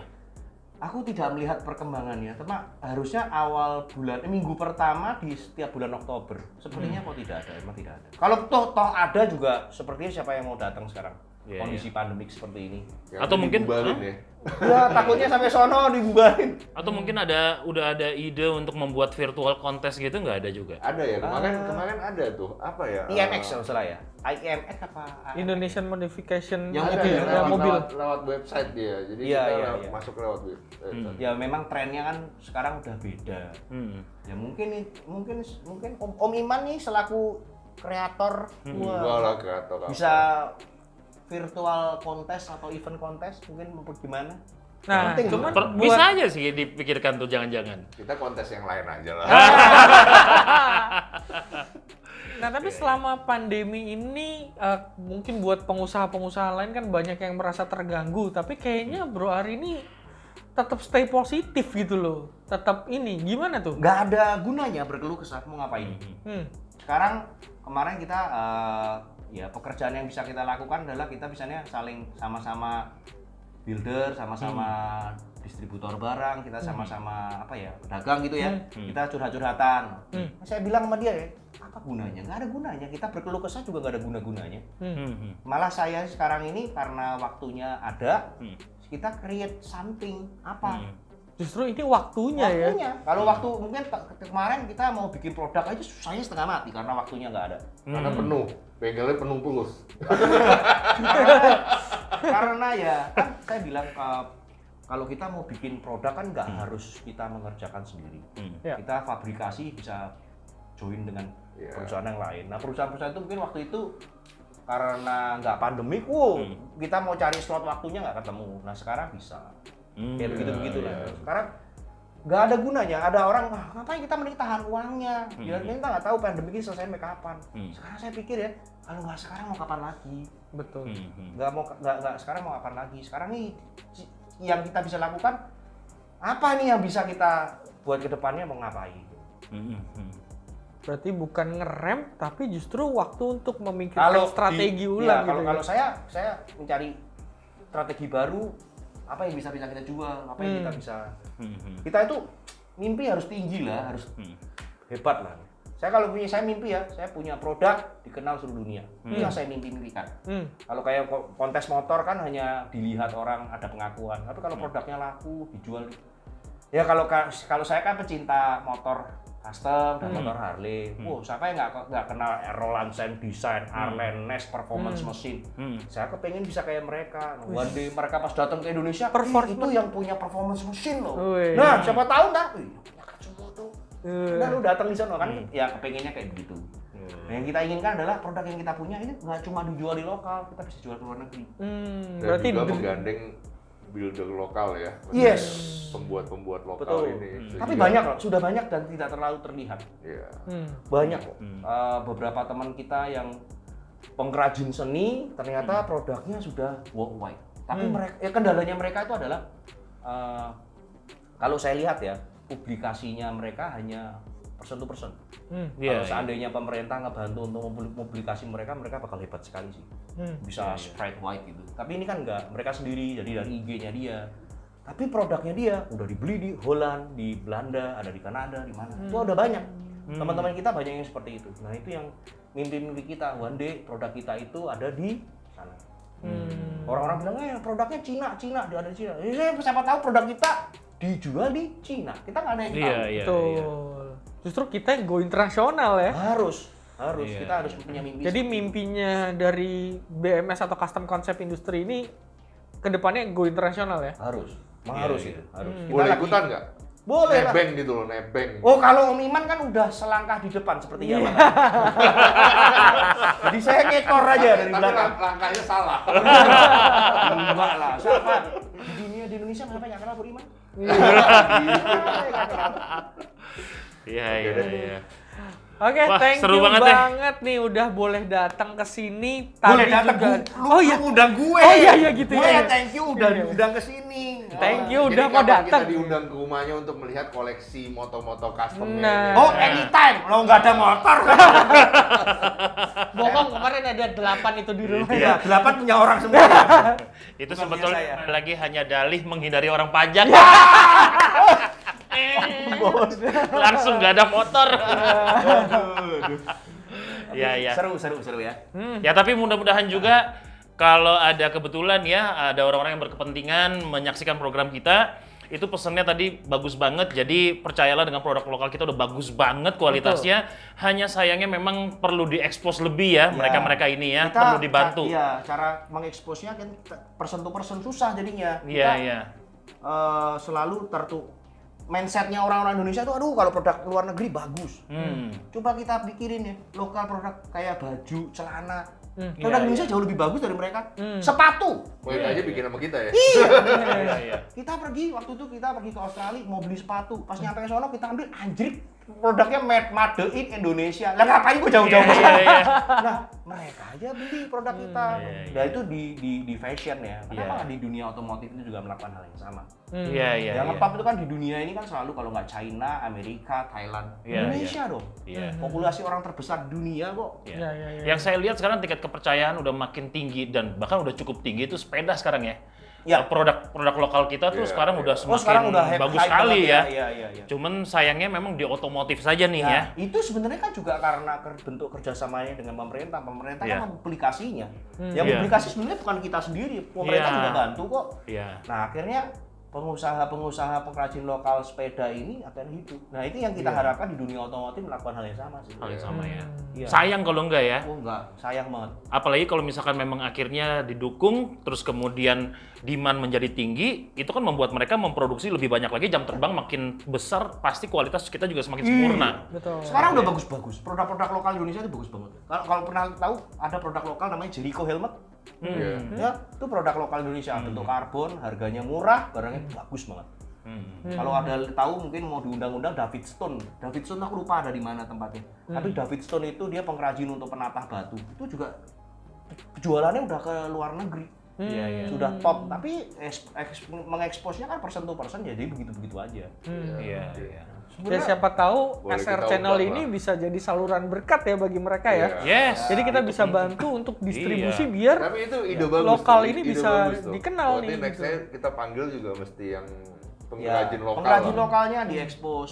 S2: Aku tidak melihat perkembangannya, tapi harusnya awal bulan, minggu pertama di setiap bulan Oktober. Sepertinya kok tidak ada, emang tidak ada. Kalau toh ada juga, sepertinya siapa yang mau datang sekarang?
S4: Iya,
S2: kondisi pandemik seperti ini.
S5: Yang
S4: Atau mungkin-
S5: dibubarin ya.
S2: Ya takutnya sampai sono dibubarin.
S4: Atau mungkin udah ada ide untuk membuat virtual contest gitu, nggak ada juga?
S5: Ada ya, kemarin ada tuh, apa ya?
S2: IMX kalau salah ya. IMX apa?
S1: Indonesian Modification
S2: Yang
S5: Ada
S1: itu
S5: ya,
S1: ya, mobil.
S5: lewat website dia. Jadi
S2: Iya,
S5: kita
S2: iya.
S5: masuk lewat website.
S2: Ya memang trennya kan sekarang udah beda.
S4: Hmm.
S2: Ya mungkin Om Iman nih selaku kreator
S5: Enggak lah kreator apa.
S2: bisa virtual kontes atau event kontes mungkin gimana?
S1: Nah,
S2: Penting
S1: cuman
S2: juga.
S1: buat
S4: Bisa aja sih dipikirkan tuh, jangan-jangan.
S5: Kita kontes yang lain aja lah.
S1: Nah, tapi selama pandemi ini mungkin buat pengusaha-pengusaha lain kan banyak yang merasa terganggu, tapi kayaknya Bro Ari ini tetap stay positif gitu loh. Tetap ini gimana tuh?
S2: Nggak ada gunanya berkeluh kesah mau ngapain. Sekarang kemarin kita ya pekerjaan yang bisa kita lakukan adalah kita misalnya saling sama-sama builder, sama-sama distributor barang, kita sama-sama apa ya pedagang gitu ya, kita curhat-curhatan. Saya bilang sama dia ya, apa gunanya? Nggak ada gunanya. Kita berkeluh kesah juga nggak ada guna-gunanya. Malah saya sekarang ini karena waktunya ada, kita create something apa?
S1: Justru ini waktunya ya.
S2: Waktunya. Kalau waktu mungkin kemarin kita mau bikin produk aja susahnya setengah mati karena waktunya nggak ada.
S5: Karena penuh, bengkelnya penuh pulus.
S2: Karena ya kan saya bilang kalau kita mau bikin produk kan nggak harus kita mengerjakan sendiri.
S1: Ya.
S2: Kita fabrikasi bisa join dengan perusahaan yang lain. Nah perusahaan-perusahaan itu mungkin waktu itu karena nggak pandemik, kita mau cari slot waktunya nggak ketemu. Nah sekarang bisa. Kayak begitu-begitu lah. Sekarang nggak ada gunanya. Ada orang, ngapain kita mending tahan uangnya? Biar kita nggak tahu pandemi ini selesai sampai kapan. Sekarang saya pikir ya, kalau nggak sekarang mau kapan lagi?
S1: Betul.
S2: Nggak sekarang mau kapan lagi? Sekarang nih yang kita bisa lakukan apa nih yang bisa kita buat ke depannya mau ngapain?
S1: Berarti bukan ngerem, tapi justru waktu untuk memikirkan strategi ulang gitu.
S2: Kalau saya mencari strategi baru, apa yang bisa kita jual, apa yang kita bisa. Kita itu mimpi harus tinggi lah, harus hebat lah. Saya mimpi ya, saya punya produk dikenal seluruh dunia. Itu yang saya mimpikan. Kalau kayak kontes motor kan hanya dilihat orang, ada pengakuan. Tapi kalau produknya laku, dijual. Ya kalau saya kan pecinta motor custom dan motor Harley. Siapa yang nggak kenal Roland Sen Design, Arlen Ness Performance Machine. Saya kepengen bisa kayak mereka. One day mereka pas datang ke Indonesia, itu yang punya performance machine loh. Nah, siapa tahu ntar, punya Katsumoto. Nah, lu datang di sana kan, ya kepengennya kayak begitu. Nah, yang kita inginkan adalah produk yang kita punya ini nggak cuma dijual di lokal, kita bisa jual ke luar negeri.
S5: Dan
S1: Berarti
S5: juga menggandeng builder lokal ya.
S2: Yes.
S5: Pembuat-pembuat lokal
S2: Betul.
S5: ini.
S2: Tapi banyak loh, sudah banyak dan tidak terlalu terlihat.
S5: Iya.
S2: Banyak kok. Beberapa teman kita yang pengrajin seni ternyata produknya sudah worldwide. Tapi kendalanya mereka itu adalah kalau saya lihat ya, publikasinya mereka hanya persen to persen. Kalau seandainya pemerintah ngebantu untuk mempublikasi mereka bakal hebat sekali sih. Bisa spread wide gitu. Tapi ini kan enggak, mereka sendiri jadi dari IG-nya dia. Tapi produknya dia udah dibeli di Holland, di Belanda, ada di Kanada, di mana. Itu udah banyak. Teman-teman kita banyak yang seperti itu. Nah, itu yang mimpi-mimpi kita. One day produk kita itu ada di sana. Orang-orang bilang, produknya Cina, ada di Cina. Siapa tahu produk kita dijual di Cina. Kita nggak ada yang tahu.
S1: Betul. Justru kita yang go internasional ya.
S2: Harus. Kita harus punya mimpi.
S1: Jadi mimpinya dari BMS atau custom concept industri ini kedepannya go internasional ya?
S2: harus. Harus itu. Harus. Kita
S5: Boleh
S2: lagi-
S5: ikutan nggak?
S2: Boleh lah.
S5: Nebeng gitu loh, nebeng.
S2: Oh, kalau Om Iman kan udah selangkah di depan sepertinya. Bang. Jadi saya ngekor aja dari
S5: Tapi
S2: belakang.
S5: langkahnya salah.
S2: Enggak lah, siapa? Di Indonesia siapa yang kenal Bu Iman?
S4: Iya.
S1: Oke,
S4: Wah,
S1: thank
S4: seru
S1: you
S4: banget ya.
S1: banget nih udah boleh datang ke sini.
S2: Boleh
S1: Tadi
S2: datang
S1: juga.
S2: lu undang gue.
S1: Oh iya gitu
S2: gue
S1: ya.
S2: thank you udah diundang ke sini.
S1: Thank you
S5: Jadi
S1: udah mau
S5: kapan
S1: datang.
S5: kita diundang ke rumahnya untuk melihat koleksi moto-moto customnya
S1: Nah.
S5: ini?
S2: Oh, anytime. Lo nggak ada motor.
S1: Bohong, kemarin ada 8 itu di rumah.
S2: Iya, 8 punya orang semua.
S4: Itu
S2: Bukan
S4: sebetulnya
S2: biasa ya.
S4: lagi hanya dalih menghindari orang pajak. Langsung nggak ada motor.
S2: Iya.
S4: Ya.
S2: Seru ya.
S4: Ya tapi mudah-mudahan juga kalau ada kebetulan ya, ada orang-orang yang berkepentingan menyaksikan program kita, itu pesannya tadi bagus banget. Jadi percayalah dengan produk lokal kita udah bagus banget kualitasnya. Hanya sayangnya memang perlu diekspos lebih ya, mereka-mereka ini ya, perlu dibantu.
S2: Iya, cara mengeksposnya kan person to person susah jadinya.
S4: Iya.
S2: Selalu mindsetnya orang-orang Indonesia tuh, aduh kalau produk luar negeri bagus. Coba kita pikirin ya, lokal produk kayak baju, celana. Produk Indonesia jauh lebih bagus dari mereka. Sepatu.
S5: Mereka aja bikin sama kita ya.
S4: Iya.
S2: Kita pergi waktu itu ke Australia mau beli sepatu. Pas nyampe ke sono kita ambil anjir produknya made in Indonesia. Lah ngapain gua jauh-jauh ke sana? Nah, mereka aja beli produk kita. Nah, itu di fashion ya. Kenapa di dunia otomotif itu juga melakukan hal yang sama?
S4: Iya.
S2: Yang ngetop itu kan di dunia ini kan selalu kalau nggak China, Amerika, Thailand, Indonesia dong. Populasi orang terbesar di dunia kok.
S4: Yang saya lihat sekarang tingkat kepercayaan udah makin tinggi dan bahkan udah cukup tinggi itu sepeda sekarang ya. Produk lokal kita tuh sekarang udah semakin bagus sekali ya. Cuman sayangnya memang di otomotif saja nih ya.
S2: Itu sebenarnya kan juga karena bentuk kerjasamanya dengan pemerintah. Pemerintah kan mempublikasinya. Yang publikasi sebenarnya bukan kita sendiri. Pemerintah juga bantu kok. Nah akhirnya pengusaha pengrajin lokal sepeda ini akan hidup. Nah itu yang kita harapkan di dunia otomotif melakukan hal yang sama sih.
S4: Hal yang sama ya. Sayang kalau enggak ya.
S2: Oh enggak, sayang banget.
S4: Apalagi kalau misalkan memang akhirnya didukung, terus kemudian demand menjadi tinggi, itu kan membuat mereka memproduksi lebih banyak lagi, jam terbang makin besar, pasti kualitas kita juga semakin sempurna.
S1: Betul.
S2: Sekarang udah bagus-bagus. Produk-produk lokal Indonesia itu bagus banget. Kalau pernah tahu ada produk lokal namanya Jericho Helmet. Ya, itu produk lokal Indonesia, bentuk karbon, harganya murah, barangnya bagus banget. Kalau ada tahu mungkin mau diundang-undang David Stone aku lupa ada di mana tempatnya. Tapi David Stone itu dia pengrajin untuk penatah batu. Itu juga jualannya udah ke luar negeri. Sudah top, tapi mengeksposnya kan person to person jadi begitu-begitu aja.
S1: Ya siapa tahu
S5: Boleh
S1: SR
S5: kita
S1: Channel
S5: ungkap
S1: ini
S5: lah.
S1: bisa jadi saluran berkat ya bagi mereka ya.
S4: Yes.
S1: Jadi kita bisa bantu untuk distribusi biar
S5: Tapi itu ide bagus.
S1: lokal
S5: tuh,
S1: ini
S5: ide
S1: bisa
S5: bagus tuh.
S1: dikenal
S5: Berarti
S1: nih,
S5: next
S1: gitu.
S5: kita panggil juga mesti yang pengrajin lokal.
S2: Pengrajin
S5: lah.
S2: lokalnya diekspos.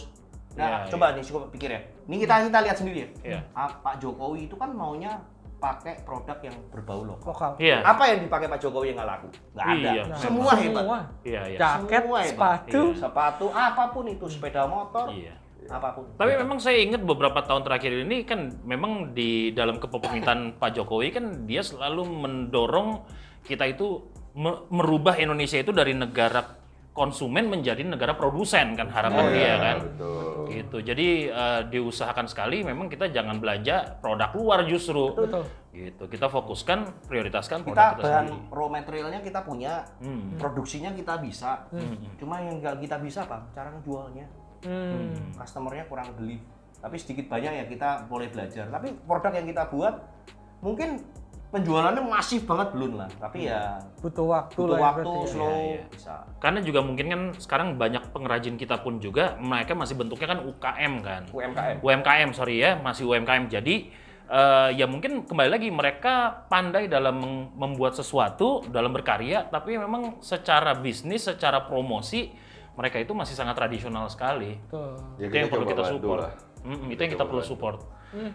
S2: Nah, coba nih coba pikir ya. Ini kita lihat sendiri ya. Pak Jokowi itu kan maunya pakai produk yang berbau lokal.
S4: Iya.
S2: Apa yang dipakai Pak Jokowi yang nggak laku? Nggak ada.
S4: Iya.
S2: Semua hebat.
S4: Iya.
S1: Jaket,
S2: Semua hebat.
S1: sepatu.
S2: Sepatu, apapun itu, sepeda motor,
S4: Iya.
S2: apapun.
S4: Tapi memang saya ingat beberapa tahun terakhir ini kan memang di dalam kepemimpinan Pak Jokowi kan dia selalu mendorong kita itu merubah Indonesia itu dari negara konsumen menjadi negara produsen kan harapan dia kan.
S5: Betul.
S4: Gitu. Jadi diusahakan sekali memang kita jangan belanja produk luar justru.
S1: Betul.
S4: Gitu. Kita fokuskan prioritaskan
S2: Kita
S4: produk kita
S2: bahan
S4: sendiri.
S2: raw materialnya kita punya, produksinya kita bisa. Cuma yang nggak kita bisa apa? Cara ngejualnya. Customernya kurang beli. Tapi sedikit banyak ya kita boleh belajar. Tapi produk yang kita buat mungkin penjualannya masif banget belum lah. Tapi ya
S1: Butuh waktu
S2: butuh
S1: lah ya
S2: waktu,
S1: berarti ya.
S2: slow,
S4: Iya.
S2: bisa.
S4: Karena juga mungkin kan sekarang banyak pengrajin kita pun juga mereka masih bentuknya kan UKM kan. UMKM sorry ya, masih UMKM. Jadi ya mungkin kembali lagi mereka pandai dalam membuat sesuatu, dalam berkarya, tapi memang secara bisnis, secara promosi mereka itu masih sangat tradisional sekali.
S1: Betul.
S5: Ya,
S4: Itu yang perlu
S5: coba
S4: kita
S5: bantu
S4: support.
S5: lah.
S4: Itu yang kita perlu support.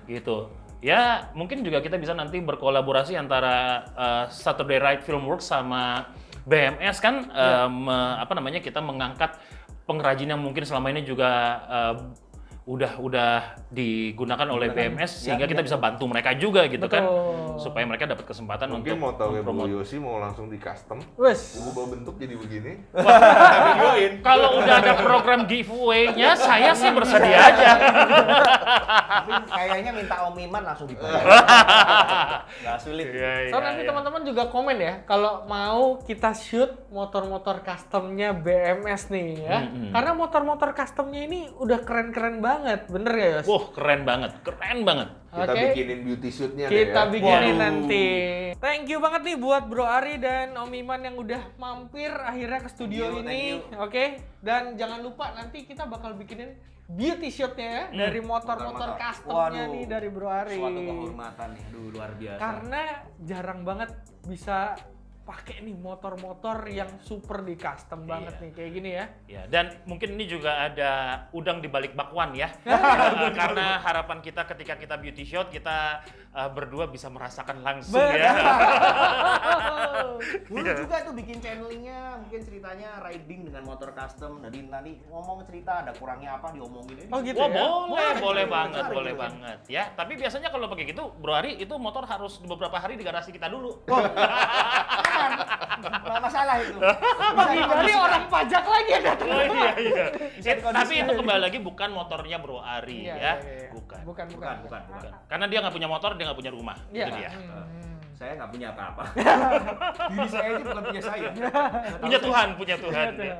S4: Gitu. Ya mungkin juga kita bisa nanti berkolaborasi antara Saturday Night Filmworks sama BMS kan, kita mengangkat pengrajin yang mungkin selama ini juga udah digunakan oleh BMS sehingga kita bisa bantu mereka juga gitu kan, supaya mereka dapat kesempatan
S5: Mungkin
S4: untuk
S5: mau tahu Bu
S4: mempromote.
S5: Yosi mau langsung di custom,
S1: Wes.
S5: ubah bentuk jadi begini.
S4: Kalau udah ada program giveaway-nya, saya sih bersedia aja.
S2: Tapi kayaknya minta Om Iman langsung dibayar. Nggak sulit.
S1: So nanti teman-teman juga komen ya kalau mau kita shoot motor-motor customnya BMS nih ya. Karena motor-motor customnya ini udah keren-keren banget, bener ya Yos?
S4: Wah keren banget.
S5: Kita
S1: Oke.
S5: bikinin beauty shootnya deh ya.
S1: Kita bikinin
S2: Waduh.
S1: nanti. Thank you banget nih buat Bro Ari dan Om Iman yang udah mampir akhirnya ke studio
S2: Thank
S1: ini.
S2: you.
S1: Oke. Dan jangan lupa nanti kita bakal bikinin beauty shotnya ya dari motor-motor customnya
S2: Waduh.
S1: nih dari Bro Ari.
S2: Suatu kehormatan nih, luar biasa.
S1: Karena jarang banget bisa pakai nih motor-motor yang super di custom banget nih kayak gini ya.
S4: Ya, dan mungkin ini juga ada udang di balik bakwan ya. Karena harapan kita ketika kita beauty shot, kita berdua bisa merasakan langsung ya.
S2: Dulu juga tuh bikin channelingnya, mungkin ceritanya riding dengan motor custom. Jadi nanti ngomong cerita ada kurangnya apa diomongin.
S1: Oh gitu
S4: Wah,
S1: ya?
S4: boleh banget,
S2: Menarik
S4: boleh
S2: gitu.
S4: banget. Ya, tapi biasanya kalau pakai gitu, Bro Ari, itu motor harus beberapa hari di garasi kita dulu.
S2: Nggak masalah itu.
S1: Menghindari orang pajak lagi ya datang.
S4: Oh iya.
S2: Bisa
S4: Tapi
S2: dikondisi.
S4: itu kembali lagi bukan motornya Bro Ari
S1: Iya,
S4: ya.
S1: iya.
S4: Bukan.
S1: Bukan.
S2: Bukan.
S4: Karena dia nggak punya motor, dia nggak punya rumah.
S1: Iya.
S4: Itu dia.
S2: Saya nggak punya apa-apa. Diri saya ini bukan punya saya.
S4: Punya Tuhan.
S1: Iya,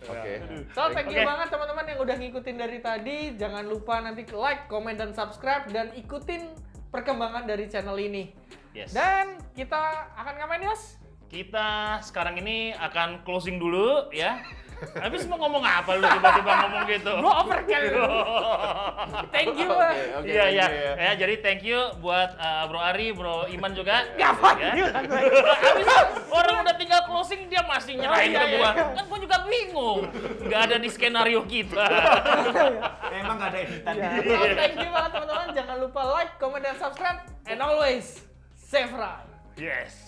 S4: Ya.
S5: Oke.
S1: So, thank you
S4: Oke.
S1: banget teman-teman yang udah ngikutin dari tadi. Jangan lupa nanti like, komen, dan subscribe. Dan ikutin perkembangan dari channel ini.
S4: Yes.
S1: Dan kita akan ngapain, Yos?
S4: Kita sekarang ini akan closing dulu ya. Habis mau ngomong apa lu tiba-tiba ngomong gitu?
S1: Gua overkill. Thank you.
S5: Oke,
S4: Iya
S5: thank
S4: ya.
S5: you ya.
S4: Ya, jadi thank you buat Bro Ari, Bro Iman juga.
S1: Ngapain
S4: Ya.
S1: diulang lagi?
S4: Habis orang udah tinggal closing dia masih nyerahin
S1: iya,
S4: ke gua.
S1: iya.
S4: Kan gua juga bingung. Nggak ada di skenario kita.
S2: Emang nggak ada editan.
S1: Ya, so, thank you banget teman-teman. Jangan lupa like, comment, dan subscribe. And always, save ride.
S4: Yes.